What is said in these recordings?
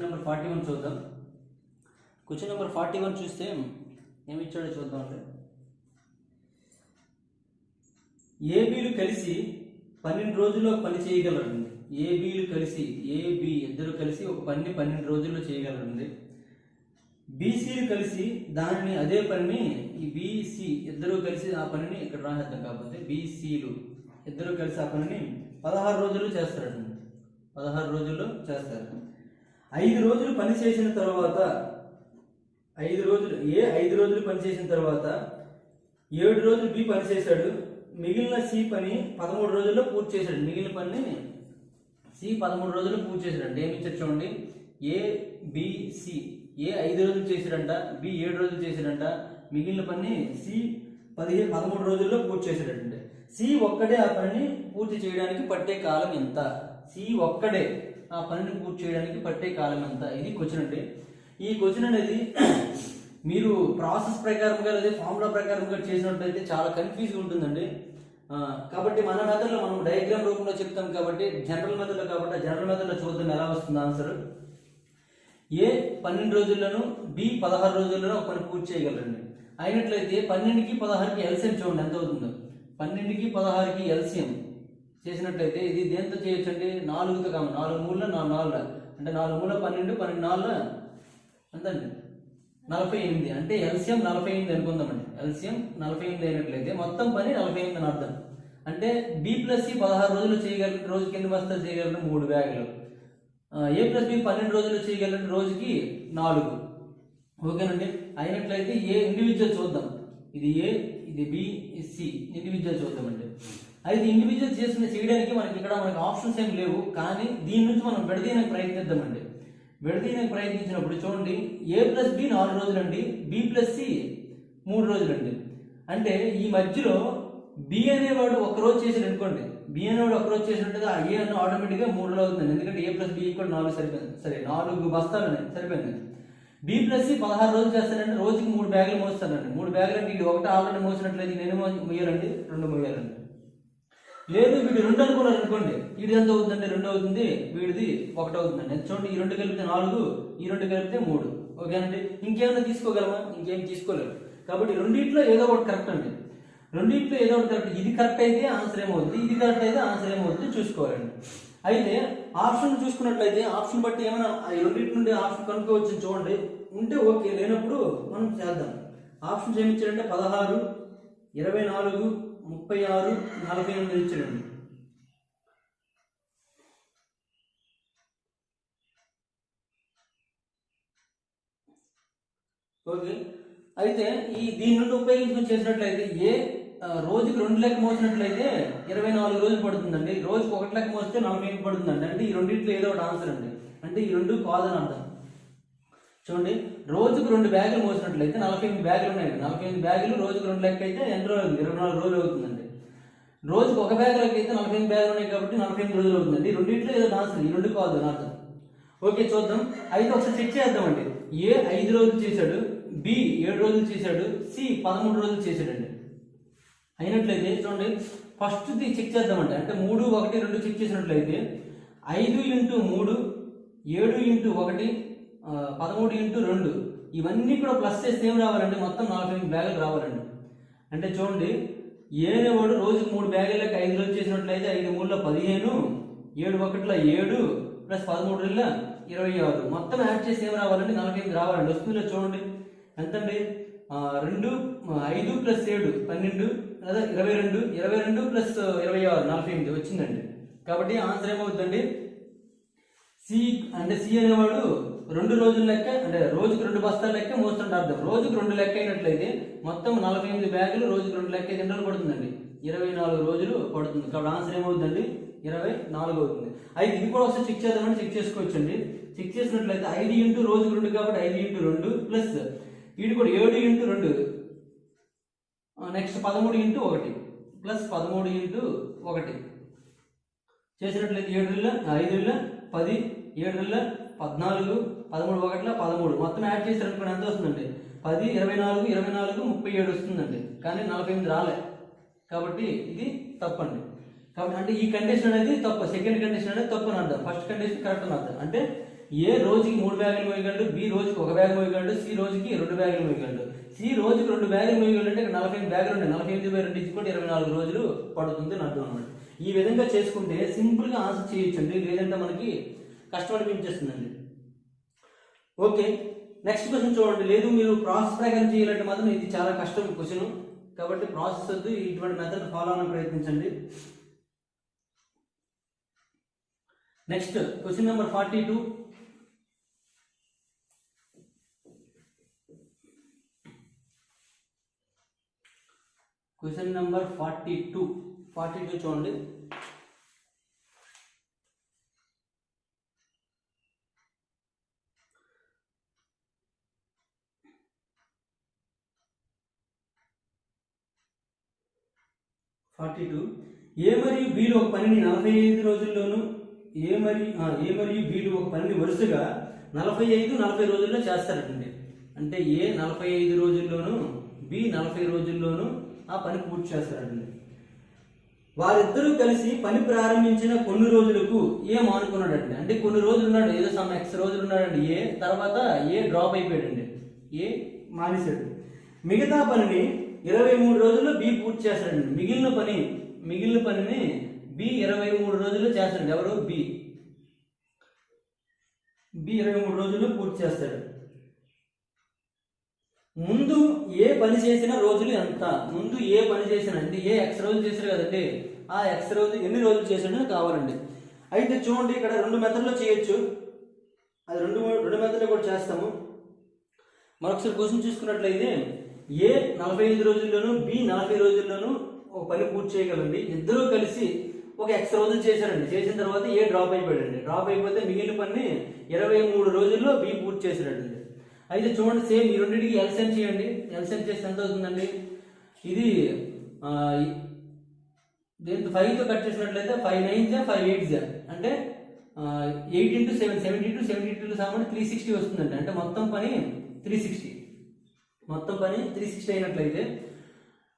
Number 41 చూద్దాం. Question number 41 చూస్తే ఏమి ఇచ్చాడో చూద్దాం. అంటే ఏబీలు కలిసి 12 రోజుల్లో పని చేయగలరండి. ఏబీలు కలిసి ఇద్దరు కలిసి ఒక పని 12 రోజుల్లో చేయగలరండి. బీసీలు కలిసి దానిని అదే పనిని ఈ బీసీ ఇద్దరు కలిసి ఆ పనిని ఇక్కడ రాసేద్దాం. కాకపోతే బీసీలు ఇద్దరు కలిసి ఆ పనిని 16 రోజుల్లో చేస్తారండి. 16 రోజుల్లో చేస్తారు. 5 రోజులు పని చేసిన తర్వాత 5 రోజులు పని చేసిన తర్వాత 7 రోజులు బి పని చేశాడు. మిగిలిన సి పని 13 రోజుల్లో పూర్తి చేశాడు. మిగిలిన పని సి 13 రోజుల్లో పూర్తి చేశాడు. అంటే ఏమి ఇచ్చారు చూడండి. ఏబిసి ఏ 5 రోజులు చేశాడంట, బి 7 రోజులు చేశాడంట. మిగిలిన పని సి 13 రోజుల్లో పూర్తి చేశాడంటే సి ఒక్కడే ఆ పనిని పూర్తి చేయడానికి పట్టే కాలం ఎంత? సి ఒక్కడే ఆ పనిని పూర్తి చేయడానికి పట్టే కాలం ఎంత? ఇది క్వశ్చన్ అండి. ఈ క్వశ్చన్ అనేది మీరు ప్రాసెస్ ప్రకారంగా లేదా ఫార్ములా ప్రకారంగా చేసినట్లయితే చాలా కన్ఫ్యూజ్గా ఉంటుందండి. కాబట్టి మన మెథడ్లో మనం డయాగ్రామ్ రూపంలో చెప్తాం కాబట్టి జనరల్ మెథడ్లో చూద్దాం ఎలా వస్తుంది ఆన్సర్. ఏ 12 రోజుల్లోనూ బి 16 రోజుల్లోనూ ఒక పని పూర్తి చేయగలరండి. అయినట్లయితే 12కి 16కి ఎల్సిఎం చూడండి ఎంత అవుతుందో. 12కి 16కి ఎల్సిఎం చేసినట్లయితే ఇది దేంతో చేయొచ్చు అంటే 4తో కాదు, 4 మూల 4 అంటే 4 మూల 12, 12 4 ఎంతండి 48. అంటే ఎల్సిఎం 48 అనుకుందామండి. ఎల్సిఎం 48 అయినట్లయితే మొత్తం పని 48 అని అర్థం. అంటే బి ప్లస్ సి 16 రోజులు చేయగలరు. రోజుకి ఎన్ని బస్తాలు చేయగలరు? 3 బ్యాగులు. ఏ ప్లస్ బి 12 రోజులు చేయగలరు. రోజుకి 4. ఓకేనండి. అయినట్లయితే ఏ ఇండివిజువల్ చూద్దాం. ఇది ఏ, ఇది బి, ఇది సి. ఇండివిజువల్ చూద్దామండి. అయితే ఇండివిజువల్ చేయడానికి మనకి ఆప్షన్స్ ఏం లేవు. కానీ దీని నుంచి మనం విడదీయడానికి ప్రయత్నిద్దామండి. విడదీయడానికి ప్రయత్నించినప్పుడు చూడండి, ఏ ప్లస్ బి 4 రోజులండి, బి ప్లస్ సి 3 రోజులండి. అంటే ఈ మధ్యలో బి అనేవాడు ఒక్కరోజు చేసాడు అనుకోండి. బి అనేవాడు ఒక్కరోజు చేసినట్టు ఆ ఏ అన్న ఆటోమేటిక్గా 3 అవుతుంది. ఎందుకంటే ఏ ప్లస్ బి ఈక్వల్ 4 సరిపోయింది. సరే 4 బస్తాలు సరిపోయింది. బి ప్లస్ సి 16 రోజులు చేస్తానంటే రోజుకి 3 బ్యాగులు మోస్తానండి. 3 బ్యాగులు అంటే ఇది ఒకటి ఆల్రెడీ మోసినట్లయితే నేను మొయ్యాలండి, 2 మొయ్యాలండి. లేదు వీడు 2 అనుకున్నారు అనుకోండి, వీడి ఎంత అవుతుందండి? 2 అవుతుంది, వీడిది 1 అవుతుందండి. చూడండి, ఈ 2 కలిపితే 4, ఈ 2 కలిపితే 3. ఓకేనండి. ఇంకేమైనా తీసుకోగలమా? ఇంకేం తీసుకోలేము. కాబట్టి రెండిట్లో ఏదో ఒకటి కరెక్ట్ అండి. రెండిట్లో ఏదో ఒకటి కరెక్ట్. ఇది కరెక్ట్ అయితే ఆన్సర్ ఏమవుతుంది, ఇది కరెక్ట్ అయితే ఆన్సర్ ఏమవుతుంది చూసుకోవాలండి. అయితే ఆప్షన్ చూసుకున్నట్లయితే ఆప్షన్ బట్టి ఏమైనా ఈ రెండింటి నుండి ఆప్షన్ కనుక్కోవచ్చు చూడండి. ఉంటే ఓకే, లేనప్పుడు మనం చేద్దాం. ఆప్షన్స్ ఏమి ఇచ్చారంటే 16, 24, 36, 48 ఇచ్చాడండి. ఓకే. అయితే దీని నుండి ఉపయోగించుకొని చేసినట్లయితే ఏ రోజుకి 2 లెక్క మోసినట్లయితే 24 రోజులు పడుతుందండి. రోజుకి 1 లెక్క మోస్తే 48 పడుతుందండి. అంటే ఈ రెండింటిలో ఏదో ఒకటి ఆన్సర్ అండి. అంటే ఈ 2 కాదని అర్థం. చూడండి, రోజుకు 2 బ్యాగులు మోసినట్లయితే 48 బ్యాగులు ఉన్నాయండి. 48 బ్యాగులు రోజుకు 2 లెక్క అయితే ఎన్ని రోజులు అవుతుంది? 24 రోజులు అవుతుందండి. రోజుకు 1 బ్యాగ్ లెక్క అయితే 48 బ్యాగులు ఉన్నాయి కాబట్టి 48 రోజులు అవుతుందండి. ఈ రెండింటిలో ఏదో ఆన్సర్, ఈ 2 కాదు అని అర్థం. ఓకే, చూద్దాం. అయితే ఒకసారి చెక్ చేద్దామండి. ఏ 5 రోజులు చేశాడు, బి 7 రోజులు చేశాడు, సి 13 రోజులు చేశాడండి. అయినట్లయితే చూడండి, ఫస్ట్ చెక్ చేద్దామండి. అంటే 3, 1, 2 చెక్ చేసినట్లయితే 5 × 3, 7 × 1, 13 × 2 ఇవన్నీ కూడా ప్లస్ చేస్తే ఏం రావాలండి? మొత్తం 48 బ్యాగులు రావాలండి. అంటే చూడండి, ఏ అనేవాడు రోజుకి 3 బ్యాగుల లెక్క 5 రోజులు చేసినట్లయితే 5 × 3 = 15, 7 × 1 = 7 ప్లస్ 13 × 26 మొత్తం యాడ్ చేసి ఏం రావాలండి? 48 రావాలండి. వస్తుందిలో చూడండి ఎంతండి? 5 + 7 12 లేదా 22, 22 + 26 48 వచ్చిందండి. కాబట్టి ఆన్సర్ ఏమవుతుందండి? సి. అంటే సి అనేవాడు 2 రోజుల లెక్క, అంటే రోజుకు 2 బస్తాల లెక్క మోస్తుంటే అర్థం. రోజుకు 2 లెక్క అయినట్లయితే మొత్తం 48 బ్యాగులు రోజుకు 2 లెక్క అయితే ఎన్ని రోజులు పడుతుందండి? 24 రోజులు పడుతుంది. కాబట్టి ఆన్సర్ ఏమవుతుందండి? 24 అవుతుంది. అయితే ఇది కూడా ఒకసారి చెక్ చేద్దామని చెక్ చేసుకోవచ్చండి. చెక్ చేసినట్లయితే 5 × రోజుకు 2 కాబట్టి 5 × 2 ప్లస్ వీడు కూడా 7 × 2 నెక్స్ట్ 13 × 1 ప్లస్ 13 × 1 చేసినట్లయితే 7 × 5 × 10, 7 × 14, 13 × 1 = 13 మొత్తం యాడ్ చేసినప్పుడు ఎంత వస్తుందండి? 10, 24, 24, 37 వస్తుందండి. కానీ 48 రాలే. కాబట్టి ఇది తప్పండి. కాబట్టి అంటే ఈ కండిషన్ అనేది తప్పు. సెకండ్ కండిషన్ అనేది తప్పు అని అర్థం. ఫస్ట్ కండిషన్ కరెక్ట్ అని అర్థం. అంటే ఏ రోజుకి 3 బ్యాగులు మోయగలడు, బి రోజుకి 1 బ్యాగ్ మోయగలడు, సి రోజుకి 2 బ్యాగులు మోయగలడు. సి రోజుకి 2 బ్యాగులు మోయగలడు అంటే ఇక్కడ 48 బ్యాగులు ఉన్నాయి. 48/2 = 24 రోజులు పడుతుంది అని అర్థం అనమాట. ఈ విధంగా చేసుకుంటే సింపుల్గా ఆన్సర్ చేయొచ్చండి, లేదంటే మనకి కష్టం అనిపించేస్తుందండి. ఓకే, నెక్స్ట్ క్వశ్చన్ చూడండి. లేదు మీరు ప్రాసెస్ ప్రకారం చేయాలంటే మాత్రం ఇది చాలా కష్టం క్వశ్చన్, కాబట్టి ప్రాసెస్ వద్దు, ఇటువంటి మెథడ్ ఫాలో అవ్వడానికి ప్రయత్నించండి. Next question number 42. Question number 42 చూడండి. ఏ మరియు బీలు ఒక పనిని 45 రోజుల్లోనూ ఏ మరియు బీలు ఒక పనిని వరుసగా 45-40 రోజుల్లో చేస్తారండి. అంటే ఏ 45 రోజుల్లోనూ బి 40 రోజుల్లోనూ ఆ పని పూర్తి చేస్తారండి. వారిద్దరూ కలిసి పని ప్రారంభించిన కొన్ని రోజులకు ఏ మానుకున్నాడండి. అంటే కొన్ని రోజులు ఉన్నాడు, ఏదో సమ్ ఎక్స్ రోజులు ఉన్నాడండి ఏ, తర్వాత ఏ డ్రాప్ అయిపోయాడండి, ఏ మానేశాడు. మిగతా పనిని 23 రోజుల్లో బి పూర్తి చేస్తాడండి. మిగిలిన పనిని బి 23 రోజుల్లో చేస్తాడు. ఎవరు? బి 23 రోజుల్లో పూర్తి చేస్తాడు. ముందు ఏ పని చేసిన రోజులు ఎంత? ముందు ఏ పని చేసిన అంటే ఏ ఎక్స్ రోజులు చేశారు కదండి, ఆ ఎక్స్ రోజు ఎన్ని రోజులు చేసాడో కావాలండి. అయితే చూడండి, ఇక్కడ 2 మెథడ్లో చేయొచ్చు, అది రెండు మెథడ్లో కూడా చేస్తాము. మరొకసారి క్వశ్చన్ చూసుకున్నట్లయితే ఏ 45 రోజుల్లోనూ బి 40 రోజుల్లోనూ ఒక పని పూర్తి చేయగలండి. ఇద్దరూ కలిసి ఒక ఎక్స్ రోజులు చేశారండి. చేసిన తర్వాత ఏ డ్రాప్ అయిపోయాడండి. డ్రాప్ అయిపోతే మిగిలిన పని 23 రోజుల్లో బి పూర్తి చేశాడండి. అయితే చూడండి, సేమ్ ఈ రెండింటికి ఎల్సిఎం చేయండి. ఎల్సిఎం చేస్తే ఎంత అవుతుందండి? ఇది దీంతో 5తో కట్ చేసినట్లయితే 5 9s 5 8s అంటే 8 × 7 72 72 సామాన్ 360 వస్తుందండి. అంటే మొత్తం పని 360 అయినట్లయితే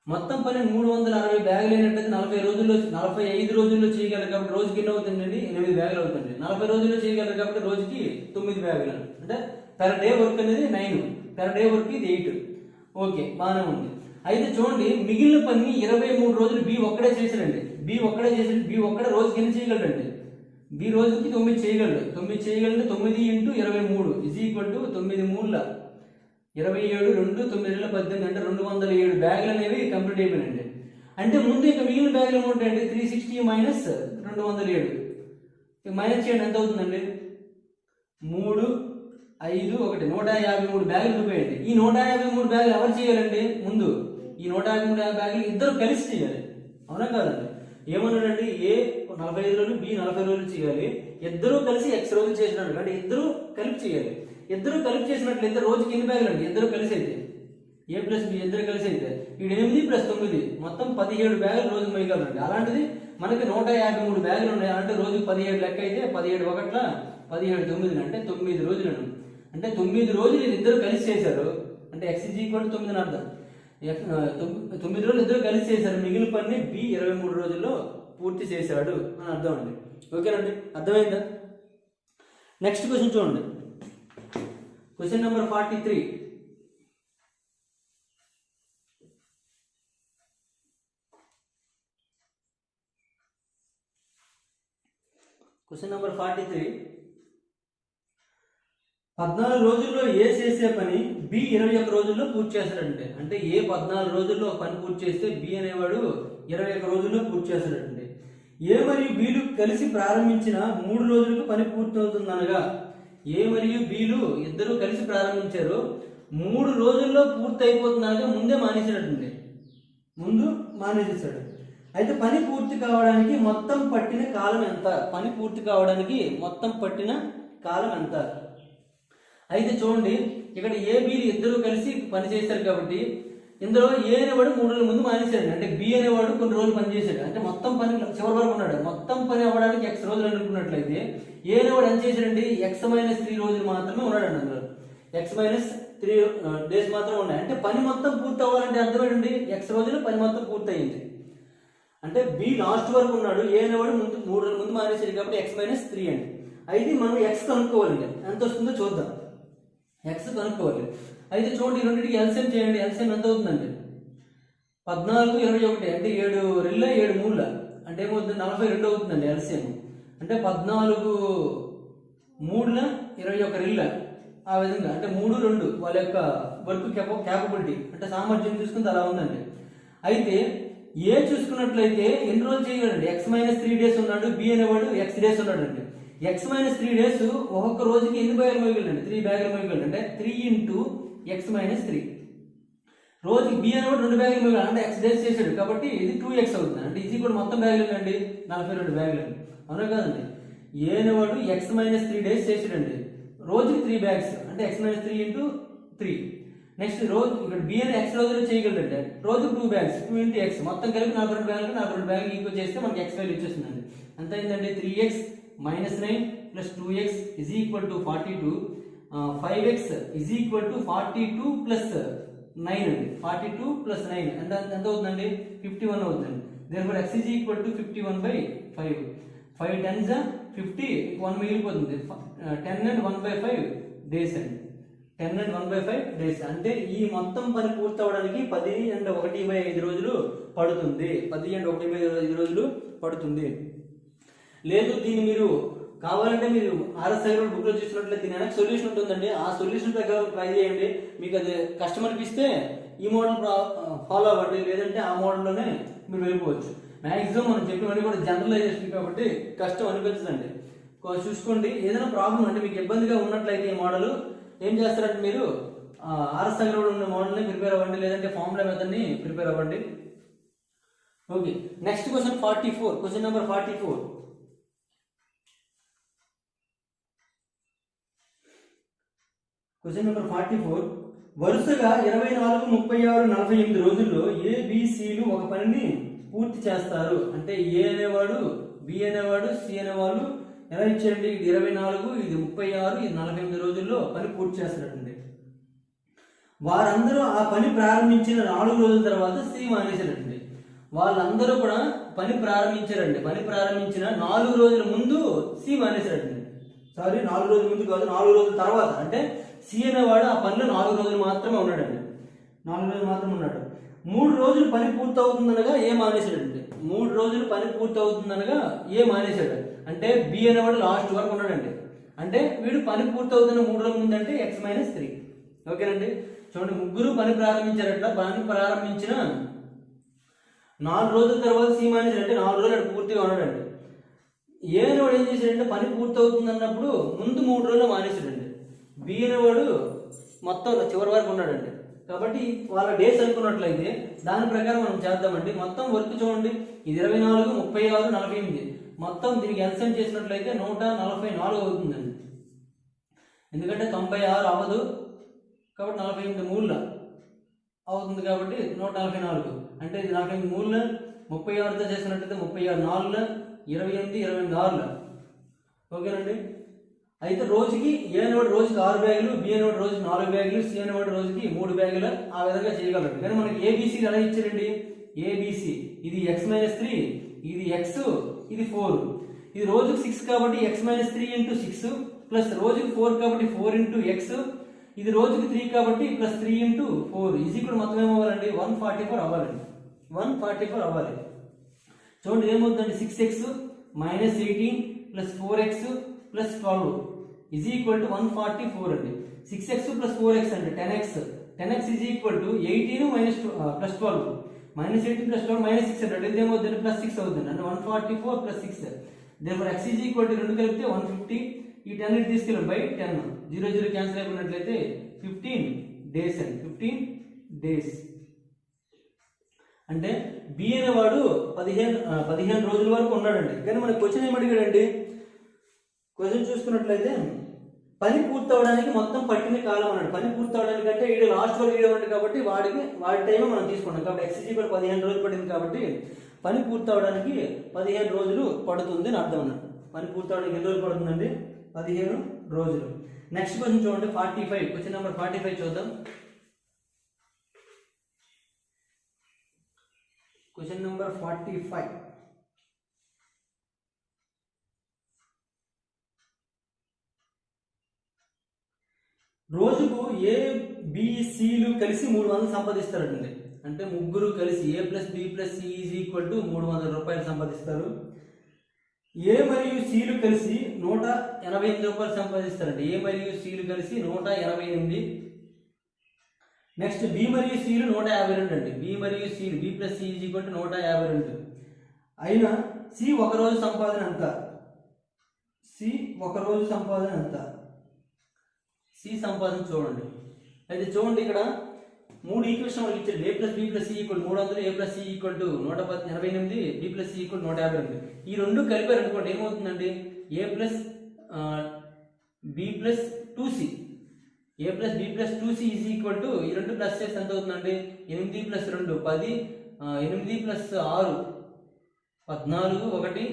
మొత్తం పని 360 బ్యాగులు అయినట్లయితే 45 రోజుల్లో చేయగలరు కాబట్టి రోజుకి ఎన్ని అవుతుందండి? 8 బ్యాగులు అవుతుంది. 40 రోజుల్లో చేయగలరు కాబట్టి రోజుకి 9 బ్యాగులు. అంటే పెర్ డే వర్క్ అనేది 9, పెర్ డే వర్క్ ఇది 8. ఓకే, బాగానే ఉంది. అయితే చూడండి, మిగిలిన పని 23 రోజులు బి ఒక్కడే చేశాడండి. బి ఒక్కడే రోజుకి ఎన్ని చేయగలడండి? బి రోజుకి 9 చేయగలడు. 9 చేయగలడు. 9 × 23 = 9 3 27 2 9 18 అంటే 207 బ్యాగులు అనేవి కంప్లీట్ అయిపోయినండి. అంటే ముందు ఇక మిగిలిన బ్యాగులు ఏముంటాయండి? 360 మైనస్ 207 మైనస్ చేయండి, ఎంత అవుతుందండి? 3 5 1 153 బ్యాగులు అయిపోయాయండి. ఈ 153 బ్యాగులు ఎవరు చేయాలండి? ముందు ఈ 153 బ్యాగులు ఇద్దరు కలిసి చేయాలి, అవునా కాదండి? ఏమన్నాడండి? ఏ 45 రోజులు బి 40 రోజులు చేయాలి. ఇద్దరు కలిసి ఎక్స్ రోజులు చేసినాడు అంటే ఇద్దరు కలిపి చేయాలి. ఇద్దరు కలిపి చేసినట్లయితే రోజుకి ఎన్ని బ్యాగులు అండి? ఇద్దరు కలిసి అయితే ఏ ప్లస్ బి ఇద్దరు కలిసి అయితే 8 + 9 మొత్తం 17 బ్యాగులు రోజు మోయగలరండి. అలాంటిది మనకి 153 బ్యాగులు ఉన్నాయి. అంటే రోజుకి 17 లెక్క అయితే 17 1 17 9 అంటే 9 రోజులు. అంటే 9 రోజులు ఇద్దరు కలిసి చేశారు. అంటే x = 9 అని అర్థం. 9 రోజులు ఇద్దరు కలిసి చేశారు. మిగిలిన పని బి 23 రోజుల్లో పూర్తి చేశాడు అని అర్థం అండి. ఓకేనండి, అర్థమైందా? నెక్స్ట్ క్వశ్చన్ చూడండి. Question number 43. Question number 43. 14 రోజుల్లో ఏ చేసే పని బి 21 రోజుల్లో పూర్తి చేస్తాడంటే, అంటే ఏ 14 రోజుల్లో ఒక పని పూర్తి చేస్తే బి అనేవాడు 21 రోజుల్లో పూర్తి చేస్తాడంటే, ఏ మరియు బీలు కలిసి ప్రారంభించిన 3 రోజులకు పని పూర్తి అవుతుందనగా ఏ మరియు బీలు ఇద్దరు కలిసి ప్రారంభించారు 3 రోజుల్లో పూర్తి అయిపోతుందనగా ముందే మానేసాడండి. ముందు మానేసేసాడు. అయితే పని పూర్తి కావడానికి మొత్తం పట్టిన కాలం ఎంత? పని పూర్తి కావడానికి మొత్తం పట్టిన కాలం ఎంత? అయితే చూడండి, ఇక్కడ ఏ బీలు ఇద్దరు కలిసి పని చేశారు కాబట్టి ఇందులో ఏ అనేవాడు 3 రోజుల ముందు మానేశాడు. అంటే బి అనేవాడు కొన్ని రోజులు పని చేశాడు. అంటే మొత్తం పని చివరి వరకు ఉన్నాడు. మొత్తం పని అవ్వడానికి x రోజులు అనుకున్నట్లయితే ఏ అనేవాడు ఎంత చేశాడండి? x - 3 రోజులు మాత్రమే ఉన్నాడండి. అందులో x - 3 డేస్ మాత్రమే ఉన్నాయి. అంటే పని మొత్తం పూర్తి అవ్వాలంటే అర్థమేంటండి? x రోజులు పని మొత్తం పూర్తి అయింది. అంటే బి లాస్ట్ వరకు ఉన్నాడు. ఏ అనేవాడు 3 రోజుల ముందు మానేశాడు కాబట్టి x - 3 అండి. అయితే మనం ఎక్స్ కనుక్కోవాలండి, ఎంత వస్తుందో చూద్దాం. ఎక్స్ కనుక్కోవాలి. అయితే చూడండి, ఈ రెండింటికి ఎల్సిఎం చేయండి. ఎల్సిఎం ఎంత అవుతుందండి? 14, 21 అంటే 7 2 7 3 అంటే ఏమవుతుంది? 42 అవుతుందండి ఎల్సిఎం. అంటే 14 3 21 2 ఆ విధంగా అంటే 3 2 వాళ్ళ యొక్క వర్క్ క్యాపబిలిటీ అంటే సామర్థ్యం చూసుకుంటే అలా ఉందండి. అయితే ఏ చూసుకున్నట్లయితే ఎన్ని రోజులు చేయగలండి? X-3 డేస్ ఉన్నాడు, బి అనేవాడు X డేస్ ఉన్నాడండి. X-3 డేస్ ఒక్కొక్క రోజుకి ఎన్ని బ్యాగులు మోయగలండి? 3 బ్యాగులు మోయగలండి. అంటే 3 ఇంటూ X-3 రోజుకి బి అనేవాడు 2 బ్యాగులు మోయగలడు. అంటే X డేస్ చేశాడు కాబట్టి ఇది 2X అవుతుంది. అంటే ఇది కూడా మొత్తం బ్యాగులు అండి 42 బ్యాగులు అండి. అవునా కాదండి? ఏ అనేవాడు X-3 డేస్ చేసాడండి, రోజుకి 3 బ్యాగ్స్ అంటే X-3 ఇంటూ 3. నెక్స్ట్ రోజు ఇక్కడ బి అని X రోజులో చేయగలడంటే రోజు 2 బ్యాగ్స్ 2 ఇంటూ X మొత్తం కలిపి 42 బ్యాగులు 42 బ్యాగులు ఈక్వల్ చేస్తే మనకి X వాల్యూ వచ్చేస్తుందండి. ఎంత అయిందండి? 3X - 9 plus 2X is equal to 42. 5X is equal to 42 plus 9 అండి. 42 ప్లస్ 9 ఎంత అవుతుందండి? 51 అవుతుందండి. దేనివల్ల X is equal to 51/5. 5 10s 50, 1 మిగిలిపోతుంది. 10 and 1/5 డేస్ అండి. 10 and 1/5 డేస్ అంటే ఈ మొత్తం పని పూర్తి అవడానికి 10 and 1/5 రోజులు పడుతుంది. 10 and 1/5 రోజులు పడుతుంది. లేదు దీన్ని మీరు కావాలంటే మీరు ఆర్ఎస్ అగర్వాల్ బుక్ లో చూసినట్లయితే దీని వెనక సొల్యూషన్ ఉంటుందండి. ఆ సొల్యూషన్ ప్రకారం ట్రై చేయండి. మీకు అది కష్టం అనిపిస్తే ఈ మోడల్ ఫాలో అవ్వండి, లేదంటే ఆ మోడల్లోనే మీరు వెళ్ళిపోవచ్చు. మ్యాక్సిమం మనం చెప్పినవన్నీ కూడా జనరలైజేషన్ కాబట్టి కష్టం అనిపించదండి. చూసుకోండి, ఏదైనా ప్రాబ్లం అంటే మీకు ఇబ్బందిగా ఉన్నట్లయితే ఈ మోడల్ ఏం చేస్తారంటే మీరు ఆర్ఎస్ అగర్వాల్ ఉన్న మోడల్ని ప్రిపేర్ అవ్వండి, లేదంటే ఫార్ములా మెథడ్ని ప్రిపేర్ అవ్వండి. Okay, next question 44. Question number 44. Question number 44. వరుసగా 24, 36, 48 రోజుల్లో ఏబిసిలు ఒక పనిని పూర్తి చేస్తారు. అంటే ఏ అనేవాడు, బి అనేవాడు, సి అనేవాళ్ళు ఎలా ఇచ్చారండి? ఇది 24, ఇది 36, ఇది 48 రోజుల్లో పని పూర్తి చేస్తారండి. వారందరూ ఆ పని ప్రారంభించిన 4 రోజుల తర్వాత సి మానేశారండి. వాళ్ళందరూ కూడా పని ప్రారంభించారండి. పని ప్రారంభించిన 4 రోజుల ముందు సి మానేశారండి. సారీ, 4 రోజుల ముందు కాదు, 4 రోజుల తర్వాత. అంటే సి అనేవాడు ఆ పనిలో 4 రోజులు మాత్రమే ఉన్నాడండి. 4 రోజులు మాత్రమే ఉన్నాడు. 3 రోజులు పని పూర్తి అవుతుందనగా ఏ మానేశాడండి. 3 రోజులు పని పూర్తి అవుతుందనగా ఏ మానేశాడు. అంటే బి అనేవాడు లాస్ట్ వరకు ఉన్నాడండి. అంటే వీడు పని పూర్తి అవుతున్న 3 రోజుల ముందు అంటే X-3. ఓకేనండి. చూడండి, ముగ్గురు పని ప్రారంభించారట. పని ప్రారంభించిన 4 రోజుల తర్వాత సి మానేశాడు. అంటే 4 రోజులు అటు పూర్తిగా ఉన్నాడండి. ఏ అనేవాడు ఏం చేశాడంటే పని పూర్తి అవుతుంది అన్నప్పుడు ముందు 3 రోజులు మానేశాడండి. బి అనేవాడు మొత్తం చివరి వరకు ఉన్నాడండి. కాబట్టి వాళ్ళ డేస్ అనుకున్నట్లయితే దాని ప్రకారం మనం చేద్దామండి. మొత్తం వర్క్ చూడండి, ఇది 24, 36, 48 మొత్తం దీనికి ఎల్సిఎం చేసినట్లయితే 144 అవుతుందండి. ఎందుకంటే 96 అవ్వదు కాబట్టి 48 మూల అవుతుంది కాబట్టి 144. అంటే ఇది 48 మూల 36తో చేసినట్లయితే 36 4 28 28 6. ఓకేనండి. అయితే రోజుకి ఏ అనేవాడు రోజుకి 6 బ్యాగులు, బి అనేవాడు రోజుకి 4 బ్యాగులు, సి అనేవాడు రోజుకి 3 బ్యాగులు ఆ విధంగా చేయగలరు. కానీ మనకి ఏబిసి ఎలా ఇచ్చారండి? ఏబిసి ఇది X-3, ఇది X, ఇది 4. ఇది రోజుకి 6 కాబట్టి X-3 ఇంటూ 6 ప్లస్ రోజుకి 4 కాబట్టి 4 ఇంటూ X, ఇది రోజుకి 3 కాబట్టి ప్లస్ 3 ఇంటూ 4 ఇది కూడా మొత్తం ఏమవ్వాలండి? 144 అవ్వాలండి. 144 అవ్వాలి. చూడండి ఏమవుతుందండి? 6X - 18 plus 4X plus 12 is equal to 144 అండి. 6X ప్లస్ 4X అంటే 10X. 10X is equal to 18 plus 12 -18 plus 12 -6 అంటే ఇది ఏమవుతుంది? ప్లస్ 6 అవుతుంది. అంటే 144 ప్లస్ 6. దేనివల్ల X ఈజ్ ఈక్వల్ టు 2 కలిపితే 150. ఈ 10 తీసుకెళ్ళి బై 10 0 0 క్యాన్సిల్ అయిపోయినట్లయితే 15 డేస్ అండి. 15 డేస్ అంటే బి అనేవాడు 15 రోజుల వరకు ఉన్నాడండి. కానీ మన క్వశ్చన్ ఏమడిగాడండి? క్వశ్చన్ చూసుకున్నట్లయితే పని పూర్తి అవడానికి మొత్తం పట్టిన కాలం అన్నాడు. పని పూర్తి అవడానికి అంటే వీడు లాస్ట్ వరకు ఉన్నాడు కాబట్టి వాడి టైం మనం తీసుకున్నాం. కాబట్టి ఎక్స్జీ కూడా 15 రోజులు పడింది కాబట్టి పని పూర్తి అవడానికి 15 రోజులు పడుతుంది అని అర్థం అన్నాడు. పని పూర్తి అవడానికి ఎన్ని రోజులు పడుతుందండి? 15 రోజులు. నెక్స్ట్ క్వశ్చన్ చూడండి 45. క్వశ్చన్ నెంబర్ 45 చూద్దాం. Question number 45. రోజుకు ఏ బిసిలు కలిసి 300 సంపాదిస్తారండి. అంటే ముగ్గురు కలిసి A plus B plus C is equal to 300 రూపాయలు సంపాదిస్తారు. ఏ మరియు సిలు కలిసి 188 రూపాయలు సంపాదిస్తారండి. ఏ మరియు సిలు కలిసి 188. నెక్స్ట్ బి మరియు సిలు 152 అండి. బి మరియు సిలు B plus C is equal to 152. అయినా సి ఒక రోజు సంపాదన ఎంత? సి ఒక రోజు సంపాదన ఎంత? సి సంపాదన చూడండి. అయితే చూడండి, ఇక్కడ 3 ఈక్వేషన్ మనకి ఇచ్చాడు. A plus B plus C equal 300, A plus C equal to 188, B plus C equal 152. ఈ రెండు కలిపారు అనుకోండి ఏమవుతుందండి? ఏ ప్లస్ బి ప్లస్ 2సి, ఏ ప్లస్ బి ప్లస్ 2సి ఈజ్ ఈక్వల్ టు, ఈ రెండు ప్లస్ చేస్తే ఎంత అవుతుందండి? 8 ప్లస్ 2 10, 8 ప్లస్ 6 14, 1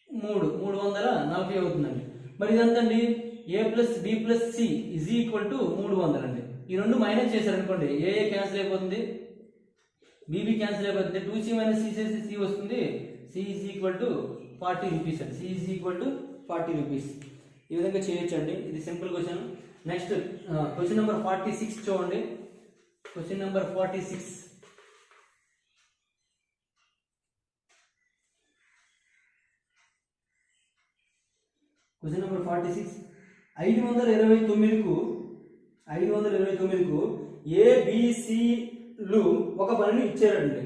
3 340 అవుతుందండి. మరి ఇదంతండి A plus B plus C is equal to 300 అండి. ఈ రెండు మైనస్ చేశారు అనుకోండి, ఏ క్యాన్సిల్ అయిపోతుంది, బీబీ క్యాన్సిల్ అయిపోతుంది. 2c మైనస్ సి చేసి సి వస్తుంది. C is equal to 40 rupees అండి. C is equal to 40 rupees. ఈ విధంగా చేయొచ్చు అండి. ఇది simple question. Next question number 46 చూడండి. Question number 46. Question number 46. 529కు ఏబిసిలు ఒక పనిని ఇచ్చారండి.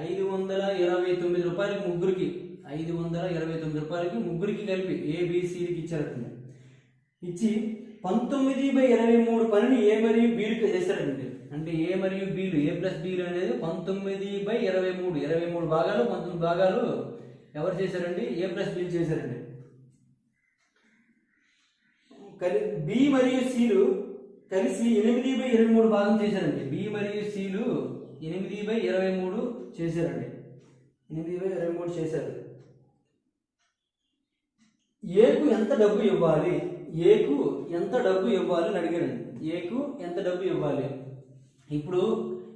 529 రూపాయలకి ముగ్గురికి, 529 రూపాయలకి ముగ్గురికి కలిపి ఏబిసికి ఇచ్చారండి. ఇచ్చి 19/23 పనిని ఏ మరియు బీలు చేశారండి. అంటే ఏ మరియు బీలు, ఏ ప్లస్ బీలు అనేది 19/23, 23 భాగాలు 19 భాగాలు ఎవరు చేశారండి? ఏ ప్లస్ బీలు చేశారండి. బి మరియు సిలు కలిసి 8/23 భాగం చేశారండి. బి మరియు సిలు 8/23 చేశారండి. 8/23 చేశారు. ఏకు ఎంత డబ్బు ఇవ్వాలి? ఏకు ఎంత డబ్బు ఇవ్వాలి అని అడిగారండి. ఏకు ఎంత డబ్బు ఇవ్వాలి? ఇప్పుడు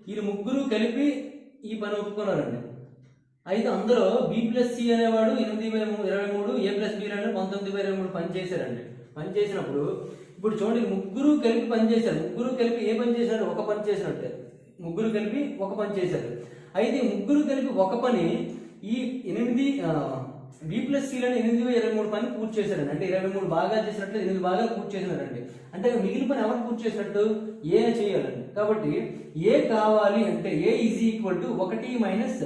వీళ్ళు ముగ్గురు కలిపి ఈ పని ఒప్పుకున్నారండి. అయితే అందులో బి ప్లస్ సి అనేవాడు 8/23, ఏ ప్లస్ బి అనేవాడు 19/23 పని చేశారండి. పని చేసినప్పుడు ఇప్పుడు చూడండి, ముగ్గురు కలిపి పని చేశారు. ముగ్గురు కలిపి ఏ పని చేశారు? ఒక పని చేసినట్టే. ముగ్గురు కలిపి ఒక పని చేశారు. అయితే ముగ్గురు కలిపి ఒక పని ఈ 8 బి ప్లస్ సిలను 8/23 పని పూర్తి చేశారండి. అంటే 23 భాగాలు చేసినట్లు 8 భాగాలు పూర్తి చేసినారండి. అంటే మిగిలిన పని ఎవరు పూర్తి చేసినట్టు? ఏ చేయాలండి. కాబట్టి ఏ కావాలి అంటే ఏ ఈజ్ ఈక్వల్ టు 1 మైనస్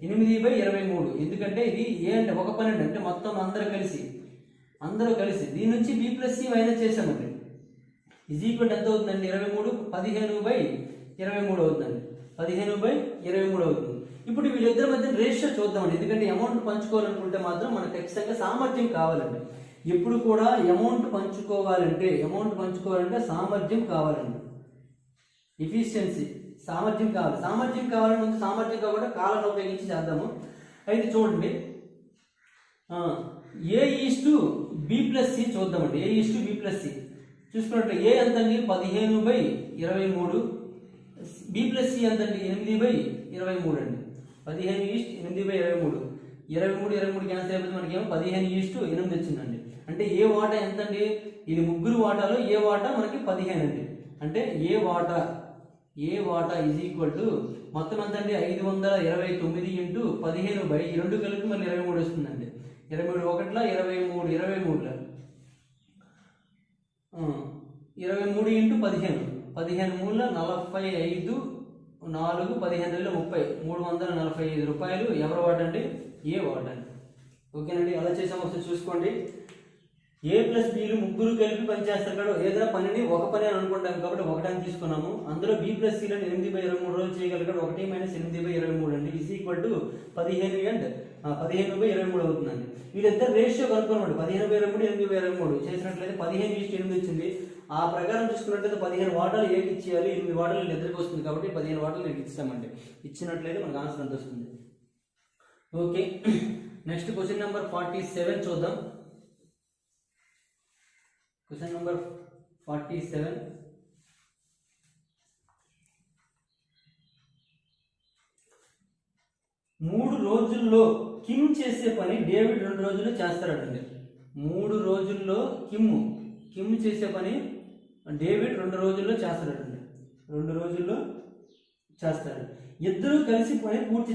8/23. ఎందుకంటే ఇది ఏ అంటే ఒక పని అండి. అంటే మొత్తం అందరూ కలిసి దీని నుంచి బి ప్లస్ సి మైనస్ చేసామండి. ఈజ్ ఈక్వల్ ఎంత అవుతుందండి? 23 15/23 అవుతుందండి. 15/23 అవుతుంది. ఇప్పుడు వీళ్ళిద్దరి మధ్య రేషియో చూద్దామండి. ఎందుకంటే అమౌంట్ పంచుకోవాలనుకుంటే మాత్రం మనకు ఖచ్చితంగా సామర్థ్యం కావాలండి. ఎప్పుడు కూడా అమౌంట్ పంచుకోవాలంటే సామర్థ్యం కావాలండి. ఎఫిషియన్సీ, సామర్థ్యం కావాలి. సామర్థ్యం కావాలని ముందు సామర్థ్యం కాకుండా కాలాన్ని ఉపయోగించి చేద్దాము. అయితే చూడండి, ఏ ఈస్టు బి ప్లస్ సి చూద్దామండి. ఏ ఈస్టు బి ప్లస్ సి చూసుకున్నట్టు ఏ ఎంతండి? 15/23. బి ప్లస్ సి ఎంతండి? 8/23 అండి. 15:8/23. 23 క్యాన్సిల్ అయిపోతే మనకేమో 15:8 వచ్చిందండి. అంటే ఏ వాటా ఎంతండి? ఇది ముగ్గురు వాటాలో ఏ వాటా మనకి 15 అండి. అంటే ఏ వాటా ఈజ్ ఈక్వల్ టు మొత్తం ఎంతండి? 529 ఇంటూ 15 ఈ రెండు కలిపి మళ్ళీ 23 వస్తుందండి. 23 1 23 ఇంటూ 15 15 3 45 4 15 30 345 రూపాయలు ఎవరు వాటండి? ఏ వాటండి. ఓకేనండి, అలా చేసాము. ఒకసారి చూసుకోండి. ఏ ప్లస్ బీలు ముగ్గురు కలిపి పని చేస్తారు కదా. ఏదైనా పనిని ఒక పని అని అనుకుంటాం కాబట్టి ఒకటాన్ని తీసుకున్నాము. అందులో బి ప్లస్ సిలను 8/23 రోజులు చేయగలిగాడు. 1 మైనస్ 8/23 అండి. ఈజ్ ఈక్వల్ టు 15/23 అవుతుందండి. వీళ్ళిద్దరు రేషియో కనుక్కోమండి. 15/23 8/23 చేసినట్లయితే 15:8 వచ్చింది. ఆ ప్రకారం చూసుకున్నట్లయితే 15 వాటాలు ఏకి ఇచ్చేయాలి, 8 వాటాలు ఇద్దరికి వస్తుంది. కాబట్టి 15 వాటాలు నేను ఇస్తామండి. ఇచ్చినట్లయితే మనకు ఆన్సర్ ఎంత వస్తుంది. ఓకే, నెక్స్ట్ క్వశ్చన్ నెంబర్ 47 చూద్దాం. Question number 47. మూడు రోజుల్లో కిమ్ చేసే పని డేవిడ్ 2 రోజుల్లో చేస్తారటండి. 3 రోజుల్లో కిమ్ చేసే పని డేవిడ్ 2 రోజుల్లో చేస్తాడటండి, 2 రోజుల్లో చేస్తాడు. ఇద్దరూ కలిసి పని పూర్తి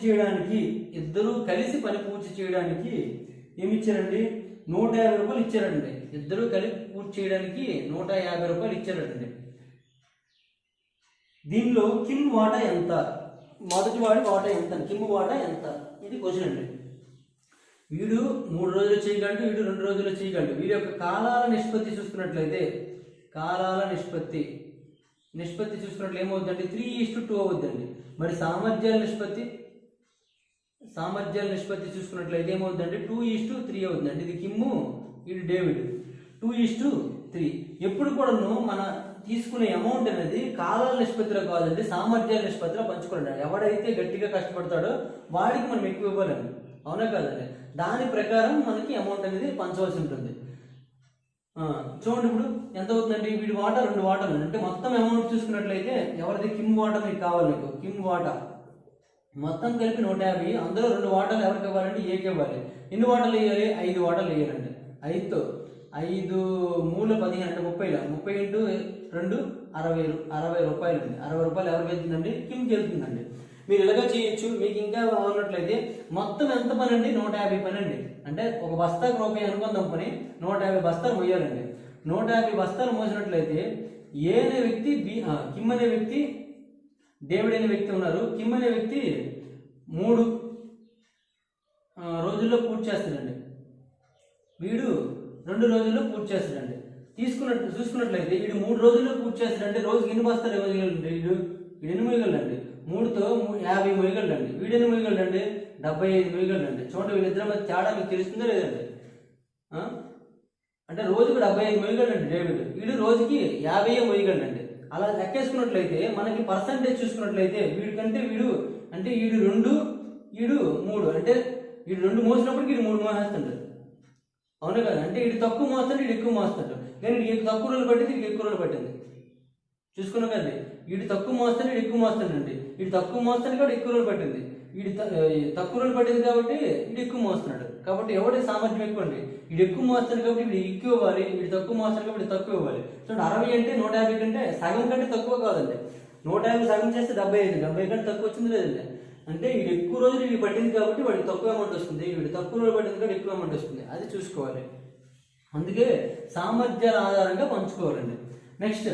చేయడానికి ఏమి ఇచ్చారండి? 150 రూపాయలు ఇచ్చారండి. ఇద్దరూ కలిసి పూర్తి చేయడానికి 150 రూపాయలు ఇచ్చారండి. దీనిలో కిమ్ వాటా ఎంత? మొదటి వాడి వాటా ఎంత? కిమ్ వాటా ఎంత? ఇది క్వశ్చన్ అండి. వీడు 3 రోజులు చేయగలడు, వీడు 2 రోజుల్లో చేయగలడు. వీడి యొక్క కాలాల నిష్పత్తి చూసుకున్నట్లయితే చూసుకున్నట్లు ఏమవుతుందండి? 3:2 అవుద్దండి. మరి సామర్థ్యాల నిష్పత్తి చూసుకున్నట్లయితే ఏమవుతుందంటే 2:3 అవుతుందండి. ఇది కిమ్ము, ఇది డేవిడ్. 2:3. ఎప్పుడు కూడాను మన తీసుకునే అమౌంట్ అనేది కాలాల నిష్పత్తిలో కాదండి, సామర్థ్యాల నిష్పత్తిలో పంచుకోండి. ఎవడైతే గట్టిగా కష్టపడతాడో వాడికి మనం ఎక్కువ ఇవ్వాలండి, అవునా కాదండి? దాని ప్రకారం మనకి అమౌంట్ అనేది పంచవలసి ఉంటుంది. చూడండి ఇప్పుడు ఎంత అవుతుందండి? వీడి వాటా 2 వాటాలు అంటే మొత్తం అమౌంట్ చూసుకున్నట్లయితే ఎవరిది? కిమ్ వాటా మీకు కావాలి. మీకు కిమ్ వాటా మొత్తం కలిపి 150. అందులో 2 వాటాలు ఎవరికి ఇవ్వాలంటే ఏకి ఇవ్వాలి. ఎన్ని వాటాలు వేయాలి? 5 వాటాలు వేయాలండి. 5తో 5 3 15 అంటే 30. 30 × 2 60 రూపాయలు అండి. 60 రూపాయలు ఎవరికి వెళ్తుందండి? కిమ్కి వెళ్తుందండి. మీరు ఇలాగ చేయొచ్చు. మీకు ఇంకా ఉన్నట్లయితే మొత్తం ఎంత పని అండి? 150 పని అండి. అంటే ఒక బస్తాకు రూపాయి అనుకుందాం, పని 150 బస్తాలు మోయాలండి. 150 బస్తాలు మోసినట్లయితే ఏ అనే వ్యక్తి, కిమ్ అనే వ్యక్తి, డేవిడ్ అనే వ్యక్తి ఉన్నారు. కిమ్ అనే వ్యక్తి 3 రోజుల్లో పూర్తి చేస్తాడండి. వీడు 2 రోజుల్లో పూర్తి చేస్తాడండి. చూసుకున్నట్లయితే వీడు 3 రోజుల్లో పూర్తి చేస్తాడంటే రోజుకి ఎన్ని బస్తాలు ఇవ్వగలండి? వీడు ఎన్ని మోయగలండి? 3తో 50 మోయగలండి. వీడు ఎన్ని మోయగలండి? 75 మోయగలండి. చూడండి వీళ్ళిద్దరి మధ్య తేడా మీకు తెలుస్తుందో లేదండి? అంటే రోజుకి 75 మోయగలండి డేవిడ్, వీడు రోజుకి 50 మోయగలండి. అలా లెక్కేసుకున్నట్లయితే మనకి పర్సంటేజ్ చూసుకున్నట్లయితే వీడికంటే వీడు 2, వీడు 3, అంటే వీడు 2 మోసినప్పుడు వీడు 3 మోసేస్తాడు, అవునా కదా? అంటే వీడు తక్కువ మోస్తాడు, వీడు ఎక్కువ మోస్తాడు. కానీ వీడికి తక్కువ రోజులు పట్టింది, వీడికి ఎక్కువ రోజులు పట్టింది. చూసుకున్నాం కదండి? వీడు తక్కువ మోస్తాడు, వీడు ఎక్కువ మోస్తాడండి. వీడు తక్కువ మోస్తాడు కాబట్టి ఎక్కువ రోజులు పట్టింది. వీడి తక్కువ రోజులు పట్టింది కాబట్టి వీడు ఎక్కువ మోస్తున్నాడు. కాబట్టి ఎవరి సామర్థ్యం ఎక్కువ అండి? వీడు ఎక్కువ మోస్తాడు కాబట్టి వీడు ఎక్కువ ఇవ్వాలి, వీడు తక్కువ మోస్తాడు కాబట్టి వీడు తక్కువ ఇవ్వాలి. చూడండి 60 అంటే 150 కంటే సగం కంటే తక్కువ కాదండి. 150 సగం చేస్తే 75 కంటే తక్కువ వచ్చింది లేదండి. అంటే వీడు ఎక్కువ రోజులు వీడు పట్టింది కాబట్టి వాడికి తక్కువ అమౌంట్ వస్తుంది, వీడు తక్కువ రోజులు పట్టింది కాబట్టి ఎక్కువ అమౌంట్ వస్తుంది. అది చూసుకోవాలి. అందుకే సామర్థ్యాల ఆధారంగా పంచుకోవాలండి. నెక్స్ట్